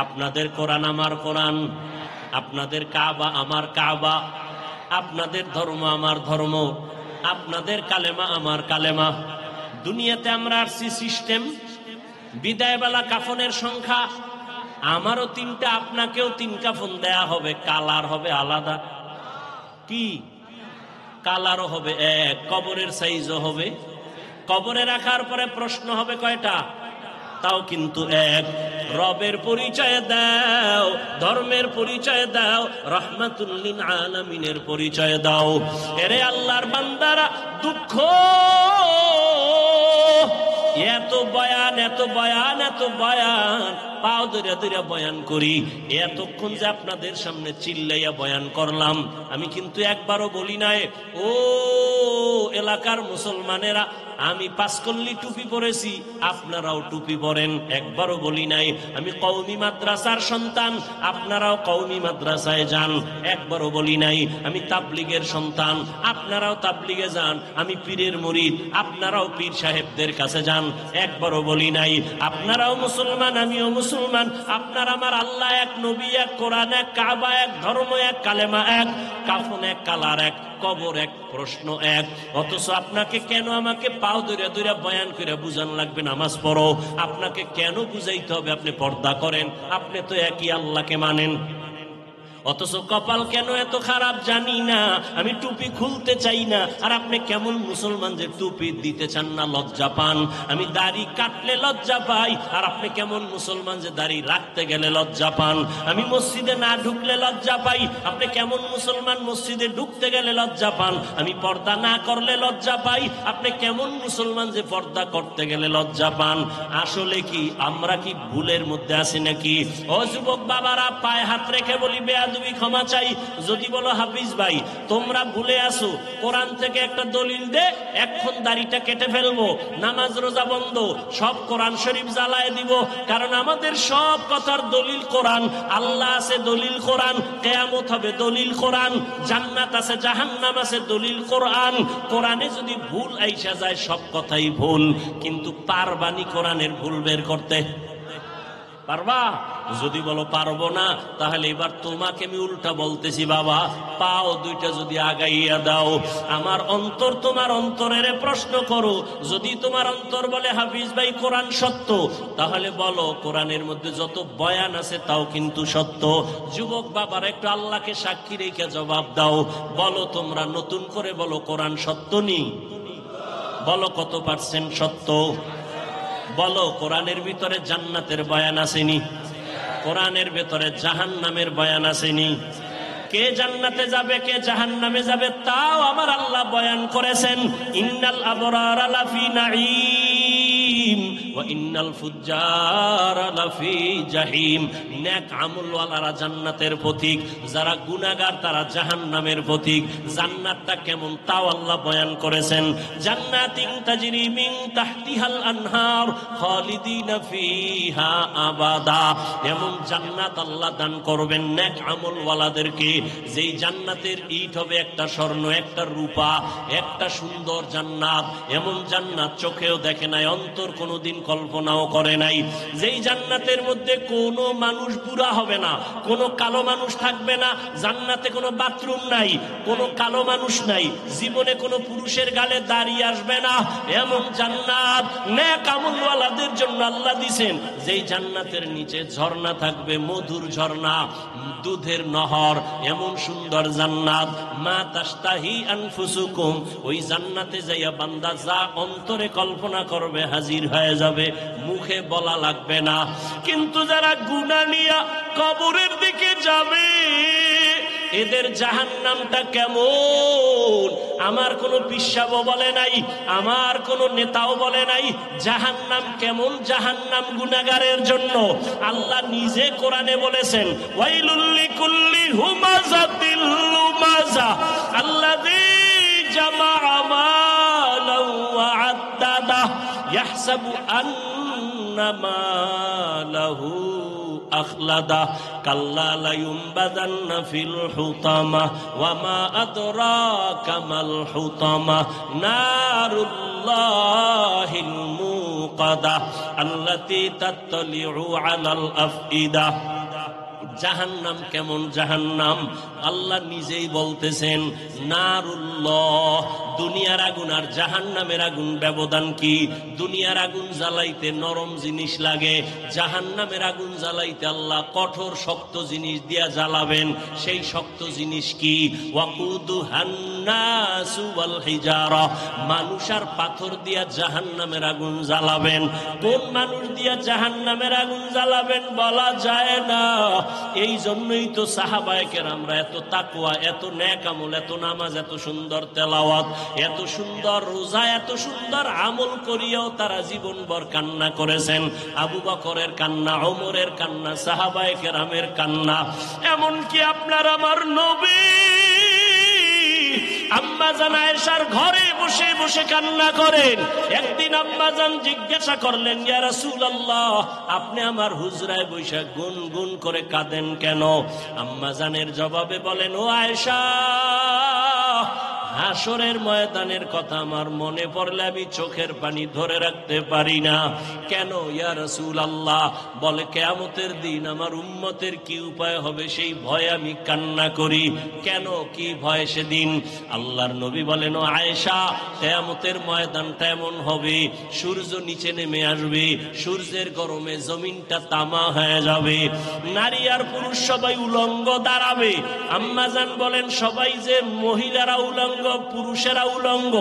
আপনাদের কোরআন আমার কোরআন, আপনাদের কাবা আমার কাবা, আপনাদের ধর্ম আমার ধর্ম, আপনাদের কালেমা আমার কালেমা। দুনিয়াতে আমরা আসছি সিস্টেম। বিদায়বেলা কাফনের সংখ্যা আমারও 3টা, আপনাকেও 3 কাফন দেয়া হবে। কালার হবে আলাদা, কি কালারও হবে এক, কবরের সাইজও হবে। কবরে রাখার পরে প্রশ্ন হবে কয়টা? তাও কিন্তু এক। রবের পরিচয় দাও, ধর্মের পরিচয় দাও, রহমাতুল লিল আলামিনের পরিচয় দাও। এরে আল্লাহর বান্দারা, দুঃখ এত বয়ান, এত বয়ান, এত বয়ান, পাও ধরে ধরে বয়ান করি। এতক্ষণ যে আপনাদের সামনে চিল্লাইয়া বয়ান করলাম, আমি কিন্তু একবারও বলি নাই ও এলাকার মুসলমানেরা আমি 5 কল্লি টুপি পরেছি, আপনারাও টুপি পরেন। একবারও বলি নাই আমি কওমি মাদ্রাসার সন্তান, আপনারাও কওমি মাদ্রাসায় যান। একবারও বলি নাই আমি তাবলিগের সন্তান, আপনারাও তাবলিগে যান। আমি পীরের মুরিদ, আপনারাও পীর সাহেবদের কাছে যান। একবারও বলি নাই আপনারাও মুসলমান, আমিও মুসলমান। আপনার আমার আল্লাহ এক, নবী এক, কোরআন এক, কাবা এক, ধর্ম এক, কালেমা এক, কাফন এক, কালার এক, কবর এক, প্রশ্ন এক। অথচ আপনাকে কেন আমাকে পাও ধরে ধরে বয়ান করে বুঝান লাগবে নামাজ পড়ো? আপনাকে কেন বুঝাইতে হবে আপনি পর্দা করেন? আপনি তো একই আল্লাহকে মানেন। অথচ কপাল কেন এত খারাপ জানি না, আমি টুপি খুলতে চাই না। আর আপনি কেমন মুসলমান যে টুপি দিতে চান না, লজ্জা পান। আমি দাড়ি কাটলে লজ্জা পাই, আর আপনি কেমন মুসলমান যে দাড়ি রাখতে গেলে লজ্জা পান। আমি মসজিদে না ঢুকলে লজ্জা পাই, আপনি কেমন মুসলমান মসজিদে ঢুকতে গেলে লজ্জা পান। আমি পর্দা না করলে লজ্জা পাই, আপনি কেমন মুসলমান যে পর্দা করতে গেলে লজ্জা পান। আসলে কি আমরা কি ভুলের মধ্যে আছি নাকি? ও যুবক বাবারা, পায়ে হাত রেখে বলি বেয়াদব বেয়াদবি ক্ষমা চাই। যদি বলো হাফিজ ভাই তোমরা ভুলে আসো, কোরআন থেকে একটা দলিল দে, এখন দাড়িটা কেটে ফেলবো, নামাজ রোজা বন্ধ, সব কোরআন শরীফ জ্বালায় দিব। কারণ আমাদের সব কথার দলিল কোরআন। আল্লাহ আছে দলিল কোরআন, কিয়ামত হবে দলিল কোরআন, জান্নাত আছে জাহান্নাম আছে দলিল কোরআন। কোরআনে যদি ভুল আইসা যায় সব কথাই ভুল, কিন্তু পারবানি কোরআনের ভুল বের করতে? পারবা? যদি বলো পারবো না, তাহলে এবার তোমাকে আমি উল্টা বলতেছি, বাবা পাও দুইটা যদি আগাইয়া দাও, আমার অন্তর তোমার অন্তরের প্রশ্ন করো। যদি তোমার অন্তর বলে হাফিজ ভাই কোরআন সত্য, তাহলে বলো কোরআনের মধ্যে যত বয়ান আছে তাও কিন্তু সত্য। যুবক বাবার একটু আল্লাহকে সাক্ষী রেখে জবাব দাও, বলো তোমরা নতুন করে বলো কোরআন সত্য নি? বলো কত পার্সেন্ট সত্য? বলো কোরআনের ভিতরে জান্নাতের বয়ান আসেনি? কোরআনের ভিতরে জাহান্নামের বয়ান আসেনি? কে জান্নাতে যাবে কে জাহান্নামে যাবে তাও আমার আল্লাহ বয়ান করেছেন। ইন্নাল আবরারা লাফি নাঈম ওয়া ইন্নাল ফুজ্জারা লাফি জাহিম। নেক আমলওয়ালারা জান্নাতের পথিক, যারা গুনাহগার তারা জাহান্নামের পথিক। জান্নাতটা কেমন তাও আল্লাহ বয়ান করেছেন। জান্নাতিন তাজরি মিন তাহতিহাল আনহার খালিদিনা ফিহা আবাদা। এমন জান্নাত আল্লাহ দান করবেন নেক আমলওয়ালাদেরকে, যেই জান্নাতের ইট হবে একটা স্বর্ণ একটা রূপা, একটা সুন্দর জান্নাত। এমন জান্নাত চোখেও দেখে নাই, অন্তর কোনোদিন কল্পনাও করে নাই। যেই জান্নাতের মধ্যে কোনো মানুষ বুড়া হবে না, কোনো কালো মানুষ থাকবে না, জান্নাতে কোনো বাথরুম নাই, কোনো কালো মানুষ নাই, জীবনে কোনো পুরুষের গালে দাঁড়িয়ে আসবে না। এমন জান্নাত নেক আমলওয়ালাদের জন্য আল্লাহ দিবেন। যেই জান্নাতের নিচে ঝর্ণা থাকবে, মধুর ঝর্ণা, দুধের নহর, এমন সুন্দর জান্নাত। মা তাশতাহি আনফুসুকুম, ওই জান্নাতে যাইয়া বান্দা যা অন্তরে কল্পনা করবে হাজির হয়ে যাবে, মুখে বলা লাগবে না। কিন্তু যারা গুনাহ নিয়া কবরের দিকে যাবে, এদের জাহান্নামটা কেমন আমার কোনো পিসাবও বলে নাই, আমার কোনো নেতাও বলে নাই। জাহান্নাম কেমন? জাহান্নাম গুনাহগারের জন্য। আল্লাহ নিজে কোরআনে বলেছেন, ওয়াইলুল লিকুল্লি হুমাযাতিল লুমাযা আল্লাযী জামাআ মালান ওয়া আদ্দাদা ইয়াহসাবু আন্না মালাহু আখলাদা কাল্লা লা ইউনবাযান্না ফিল হুতামা ওয়া মা আদরাকা মাল হুতামা নারুল্লাহিল মুকাদা আল্লাতী তাত্তালিউ আলাল আফইদা। জাহান্নাম কেমন? জাহান্নাম আল্লাহ নিজেই বলতেছেন নারুল্লাহ। দুনিয়ার আগুন আর জাহান্নামের আগুন ব্যবধান কি? দুনিয়ার আগুন জ্বালাইতে নরম জিনিস লাগে, জাহান্নামের আগুন জ্বালাইতে আল্লাহ কঠোর শক্ত জিনিস দিয়া জ্বালাবেন। সেই শক্ত জিনিস কি? ওয়াকুদুহান নাসু ওয়াল হিজারা, মানুষ আর পাথর দিয়া জাহান্নামের আগুন জ্বালাবেন। কোন মানুষ দিয়া জাহান্নামের আগুন জ্বালাবেন বলা যায় না। এই জন্যই তো সাহাবায়ে কেরামরা এত তাকওয়া, এত নেক আমল, এত নামাজ, এত সুন্দর তেলাওয়াত, এত সুন্দর রোজা, এত সুন্দর আমল করিয়াও তারা জীবনভর কান্না করেছেন। আবু বকরের কান্না, ওমরের কান্না, সাহাবায়ে কেরামের কান্না। এমনকি আপনার আমার নবী আম্মা জান আয়েশার ঘরে বসে বসে কান্না করেন। একদিন আম্মা জান জিজ্ঞাসা করলেন, ইয়া রাসূলুল্লাহ, আপনি আমার হুজরায় বসে গুনগুন করে কাঁদেন কেন? আম্মা জানের জবাবে বলেন, ও আয়েশা, হাসরের ময়দানের কথা আমার মনে পড়লে আমি চোখের পানি ধরে রাখতে পারি না। কেন ইয়া রাসূলুল্লাহ? বলে কিয়ামতের দিন আমার উম্মতের কি উপায় হবে সেই ভয়ে আমি কান্না করি। কেন, কি ভয় সেদিন? আল্লাহর নবী বলেন, ও আয়েশা, কিয়ামতের ময়দানটা এমন হবে, সূর্য নিচে নেমে আসবে, সূর্যের গরমে জমিনটা তামা হয়ে যাবে, নারী আর পুরুষ সবাই উলঙ্গ দাঁড়াবে। আম্মা জান বলেন, সবাই যে মহিলারা উলঙ্গ, পুরুষেরা উলঙ্গ,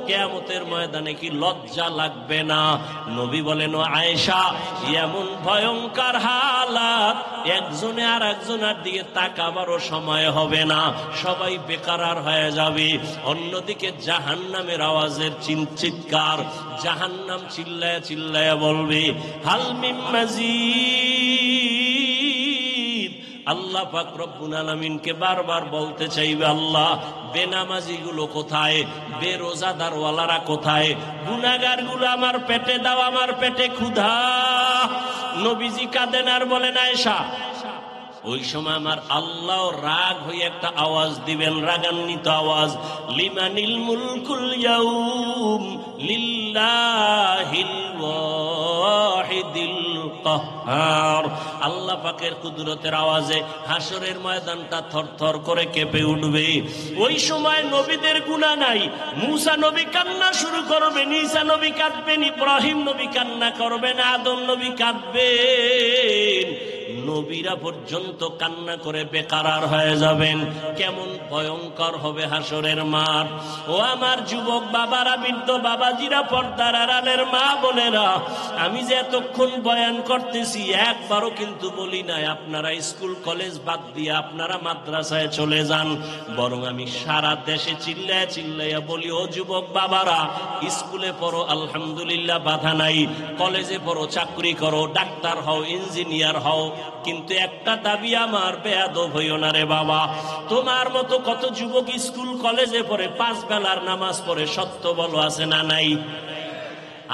কিয়ামতের ময়দানে কি লজ্জা লাগবে না? নবী বলেন, ও আয়েশা, এমন ভয়ঙ্কর হালাত, একজনে আর একজনের দিকে তাকাবারও সময় হবে না, সবাই বেকারার হয়ে যাবে। অন্যদিকে জাহান্নামের আওয়াজের চিৎকার, জাহান্নাম চিল্লায়া চিল্লায়া বলবে, হাল মিন মাজিদ, আল্লাহ পাক রব্বুল আলামিনকে বারবার বলতে চাইবে, আল্লাহ বেনামাজিগুলো কোথায়, বেরোজাদারওয়ালারা কোথায়, গুনাহগারগুলো আমার পেটে দাও, আমার পেটে ক্ষুধা। নবীজি কাঁদেন আর বলেন, আয়েশা ওই সময় আমার আল্লাহ রাগ হয়ে একটা আওয়াজ দিবেন, রাগান্বিত আওয়াজ, লিমানিল মুলকুল ইয়াউম লিল্লাহিল ওয়াহিদিল কাহ্হার। আল্লাহ পাকের কুদরতের আওয়াজে হাসরের ময়দানটা থরথর করে কেঁপে উঠবে। ওই সময় নবীদের গুনাহ নাই। মুসা নবী কান্না শুরু করবেন, ঈসা নবী কাঁদবেন, ইব্রাহিম নবী কান্না করবেন, আদম নবী কাঁদবেন, নবীরা পর্যন্ত কান্না করে বেকারার হয়ে যাবেন। কেমন ভয়ঙ্কর হবে হাসরের মাঠ। ও আমার যুবক বাবারা, বৃদ্ধ বাবাজিরা, পর্দার আড়ালের মা বোনেরা, আমি যে এতক্ষণ বয়ান করতেছি একবারও কিন্তু বলি নাই আপনারা স্কুল কলেজ বাদ দিয়ে আপনারা মাদ্রাসায় চলে যান, বরং আমি সারা দেশে চিল্লায় চিল্লাইয়া বলি, ও যুবক বাবারা, স্কুলে পড়ো আলহামদুলিল্লাহ বাধা নাই, কলেজে পড়ো, চাকরি করো, ডাক্তার হও, ইঞ্জিনিয়ার হও, কিন্তু একটা দাবি আমার, বেয়াদব হইও না রে বাবা। তোমার মতো কত যুবক স্কুল কলেজে পড়ে, 5 বেলার নামাজ পড়ে, সত্য বলো আছে না নাই?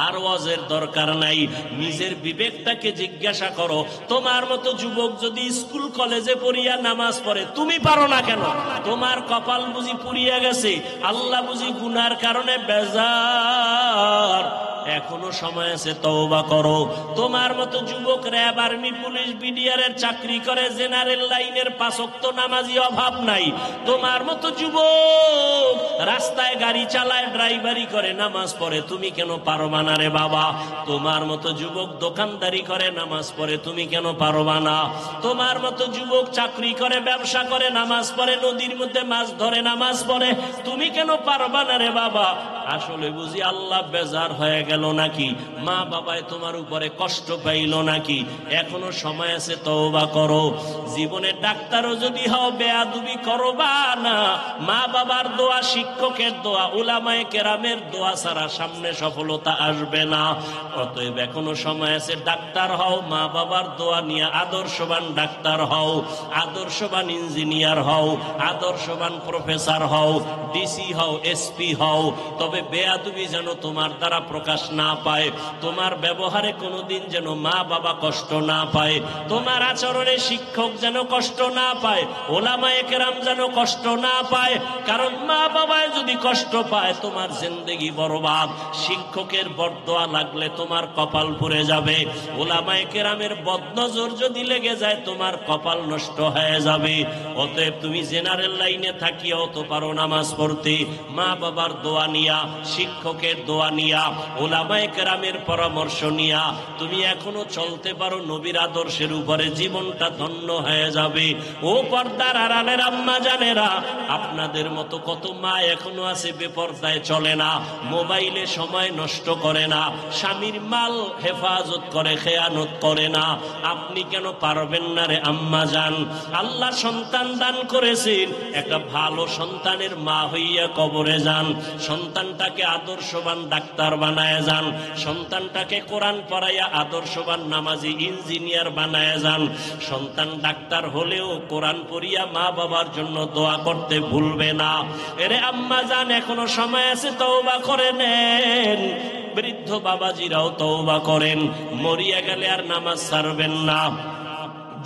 আর ওয়াজের দরকার নাই, নিজের বিবেকটাকে জিজ্ঞাসা করো। তোমার মতো যুবক যদি স্কুল কলেজে পড়িয়া নামাজ পড়ে, তুমি পারো না কেন? তোমার কপাল বুঝি পুড়িয়া গেছে, আল্লাহ বুঝি গুনার কারণে বেজার। এখনো সময় আছে, তওবা করো। তোমার মতো যুবক র্যাব, আর্মি, পুলিশ, বিডিআরের চাকরি করে, জেনারেল লাইনের 5 ওয়াক্ত নামাজি অভাব নাই। তোমার মতো যুবক রাস্তায় গাড়ি চালায়, ড্রাইভারি করে, নামাজ পড়ে, তুমি কেন পারবা না রে বাবা? তোমার মতো যুবক দোকানদারি করে, নামাজ পড়ে, তুমি কেন পারবা না? তোমার মতো যুবক চাকরি করে, ব্যবসা করে, নামাজ পড়ে, নদীর মধ্যে মাছ ধরে, নামাজ পড়ে, তুমি কেন পারবা না রে বাবা? আসলে বুঝি আল্লাহ বেজার হয়ে গেল নাকি? মা বাবায় তোমার উপরে কষ্ট পাইল নাকি? এখনো সময় আছে, তওবা করো। জীবনে ডাক্তারও যদি হও, বেয়াদবি করবা না। মা বাবার দোয়া, শিক্ষকের দোয়া, উলামায়ে কেরামের দোয়া ছাড়া সামনে সফলতা আসবে না। অতএব এখনো সময় আছে, ডাক্তার হও, মা বাবার দোয়া নিয়ে আদর্শবান ডাক্তার হও, আদর্শবান ইঞ্জিনিয়ার হও, আদর্শবান প্রফেসর হও, ডিসি হও, এসপি হও। তবে বেয়াদবি যেন তোমার দ্বারা প্রকাশ না পায়, তোমার ব্যবহারে কোনোদিন যেন মা বাবা কষ্ট না পায়, তোমার আচরণে শিক্ষক যেন কষ্ট না পায়, ওলামায়ে কেরাম যেন কষ্ট না পায়। কারণ মা বাবায় যদি কষ্ট পায়, তোমার জিন্দেগি বরবাদ। শিক্ষকের বদদোয়া লাগলে তোমার কপাল পুড়ে যাবে, ওলামায়ে কেরামের বদনজর যদি লেগে যায়, তোমার কপাল নষ্ট হয়ে যাবে। অতএব তুমি জেনারেল লাইনে থাকিয়াও তো পারো নামাজ পড়তে, মা বাবার দোয়া নিয়া, শিক্ষকের দোয়া নিয়া, উলামায়ে কেরামের পরামর্শ নিয়া তুমি এখনো চলতে পারো নবীর আদর্শের উপরে, জীবনটা ধন্য হয়ে যাবে। ও পর্দার আড়ালের আম্মা জানেরা, আপনাদের মতো কত মা এখনো আছে বেপর্দায় চলে না, মোবাইলে সময় নষ্ট করে না, স্বামীর মাল হেফাজত করে, খেয়ানত করে না। আপনি কেন পারবেন না রে আম্মা জান? আল্লাহ সন্তান দান করেছেন, একটা ভালো সন্তানের মা হইয়া কবরে যান, সন্তানটাকে আদর্শবান ডাক্তার বানায় যান, সন্তানটাকে কোরআন পড়াইয়া আদর্শবান নামাজি ইঞ্জিনিয়ার বানায় যান। সন্তান ডাক্তার হলেও কোরআন পড়িয়া মা বাবার জন্য দোয়া করতে ভুলবে না। এরে আম্মা জান, এখনো সময় আছে, তওবা করে নেন। বৃদ্ধ বাবাজিরাও তওবা করেন, মরিয়া গেলে আর নামাজ ছাড়বেন না।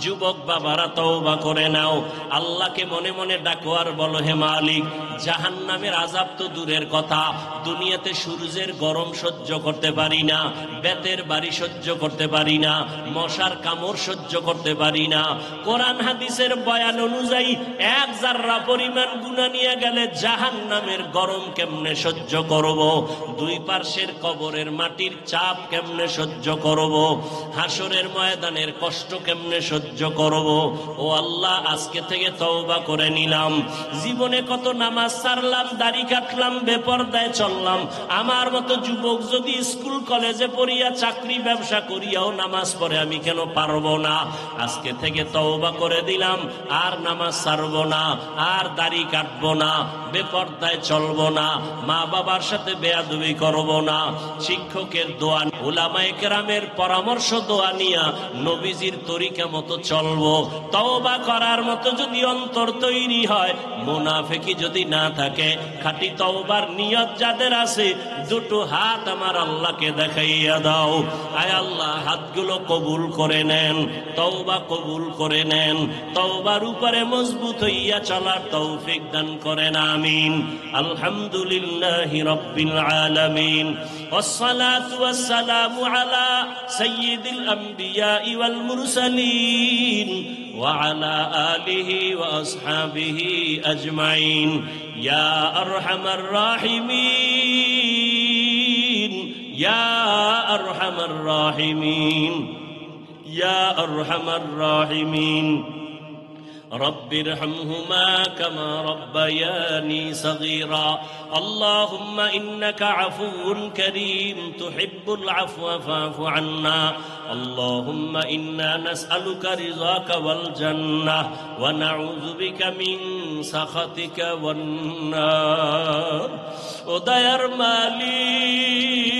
যুবক বাবারা তওবা করে নাও, আল্লাহকে মনে মনে ডাকো আর বলো, হে মালিক, জাহান্নামের আযাব তো দূরের কথা, দুনিয়াতে সূর্যের গরম সহ্য করতে পারি না, বেতের বাড়ি সহ্য করতে পারি না, মশার কামড় সহ্য করতে পারি না। কোরআন হাদিসের বয়ান অনুযায়ী 1 জাররা পরিমাণ গুনাহ নিয়ে গেলে জাহান্নামের গরম কেমনে সহ্য করব? 2 পার্শ্বের কবরের মাটির চাপ কেমনে সহ্য করব? হাসরের ময়দানের কষ্ট কেমনে সহ্য করব? ও আল্লাহ, আজকে থেকে তওবা করে নিলাম। জীবনে কত নামাজ ছাড়লাম, দাড়ি কাটলাম, বেপরদায় চললাম। আমার মতো যুবক যদি স্কুল কলেজে পড়িয়া, চাকরি ব্যবসা করিয়াও নামাজ পড়ে, আমি কেন পারবো না? আজকে থেকে তওবা করে দিলাম, আর নামাজ ছাড়বো না, আর দাড়ি কাটবো না, বেপরদায় চলবো না, মা বাবার সাথে বেয়াদবি করবো না। শিক্ষকের দোয়া, উলামায়ে কেরামের পরামর্শ দোয়া নিয়া নবীজির তরিকা মতো মতো চলবো, তওবা করার মতো যদি অন্তর তৈরি হয়, মুনাফিকি যদি না থাকে, খাঁটি তওবার নিয়ত যাদের আছে, দুটো হাত আমার আল্লাহকে দেখাইয়া দাও। আয় আল্লাহ, হাতগুলো কবুল করে নেন, তওবা কবুল করে নেন, তওবার উপরে মজবুত হইয়া চলার তৌফিক দান করেন, আমিন। আলহামদুলিল্লাহি রাব্বিল আলামিন, ওয়াসসালাতু ওয়াসসালামু আলা সাইয়্যিদিল আমবিয়া ওয়াল মুরসালিন ওয়া আলা আলিহি ওয়া আসহাবিহি আজমাইন। ইয়া আরহামার রাহিমিন, ইয়া আরহামার রাহিমিন, ইয়া আরহামার রাহিমিন। رب ارحمهما كما ربياني صغيرا اللهم إنك عفو كريم تحب العفو فاعف عنا اللهم إنا نسألك رضاك والجنة ونعوذ بك من سخطك والنار ودير মালিক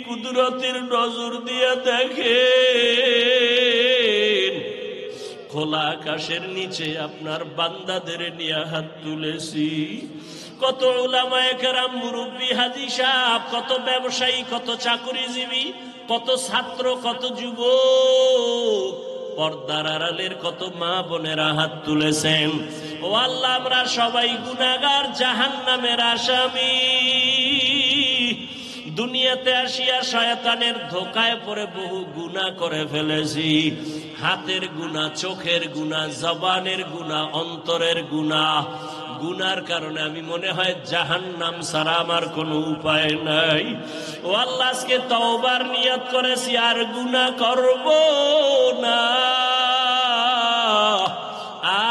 কুদরতের নজর দিয়ে দেখেন খোলা আকাশের নিচে আপনার বান্দাদের নিয়ে হাত তুলেছি। কত উলামায়ে কেরাম, মুরব্বী, হাজী সাহেব, কত ব্যবসায়ী, কত চাকরিজীবী, কত ছাত্র, কত যুবক, পর্দার আড়ালের কত মা বোনেরা হাত তুলেছেন। ও আল্লাহ, আমরা সবাই গুনাহগার, জাহান্নামের আসামি। দুনিয়াতে আসিয়া শয়তানের ধোকায় পড়ে বহু গুনাহ করে ফেলেছি। হাতের গুনাহ, চোখের গুনাহ, জবানের গুনাহ, অন্তরের গুনাহ। গুনার কারণে আমি মনে হয় জাহান্নাম ছাড়া আমার কোনো উপায় নাই। ও আল্লাহ, আজকে তওবার নিয়ত করেছি, আর গুনাহ করব না,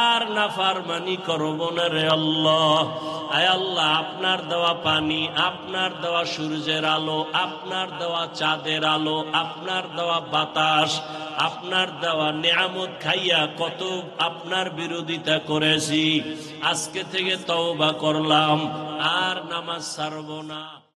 আর নাফরমানি করব না রে আল্লাহ। আয় আল্লাহ, আপনার দেওয়া পানি, আপনার দেওয়া সূর্যের আলো, আপনার দেওয়া চাঁদের আলো, আপনার দেওয়া বাতাস, আপনার দেওয়া নিয়ামত খাইয়া কত আপনার বিরোধিতা করেছি। আজকে থেকে তওবা করলাম, আর নামাজ ছাড়ব না।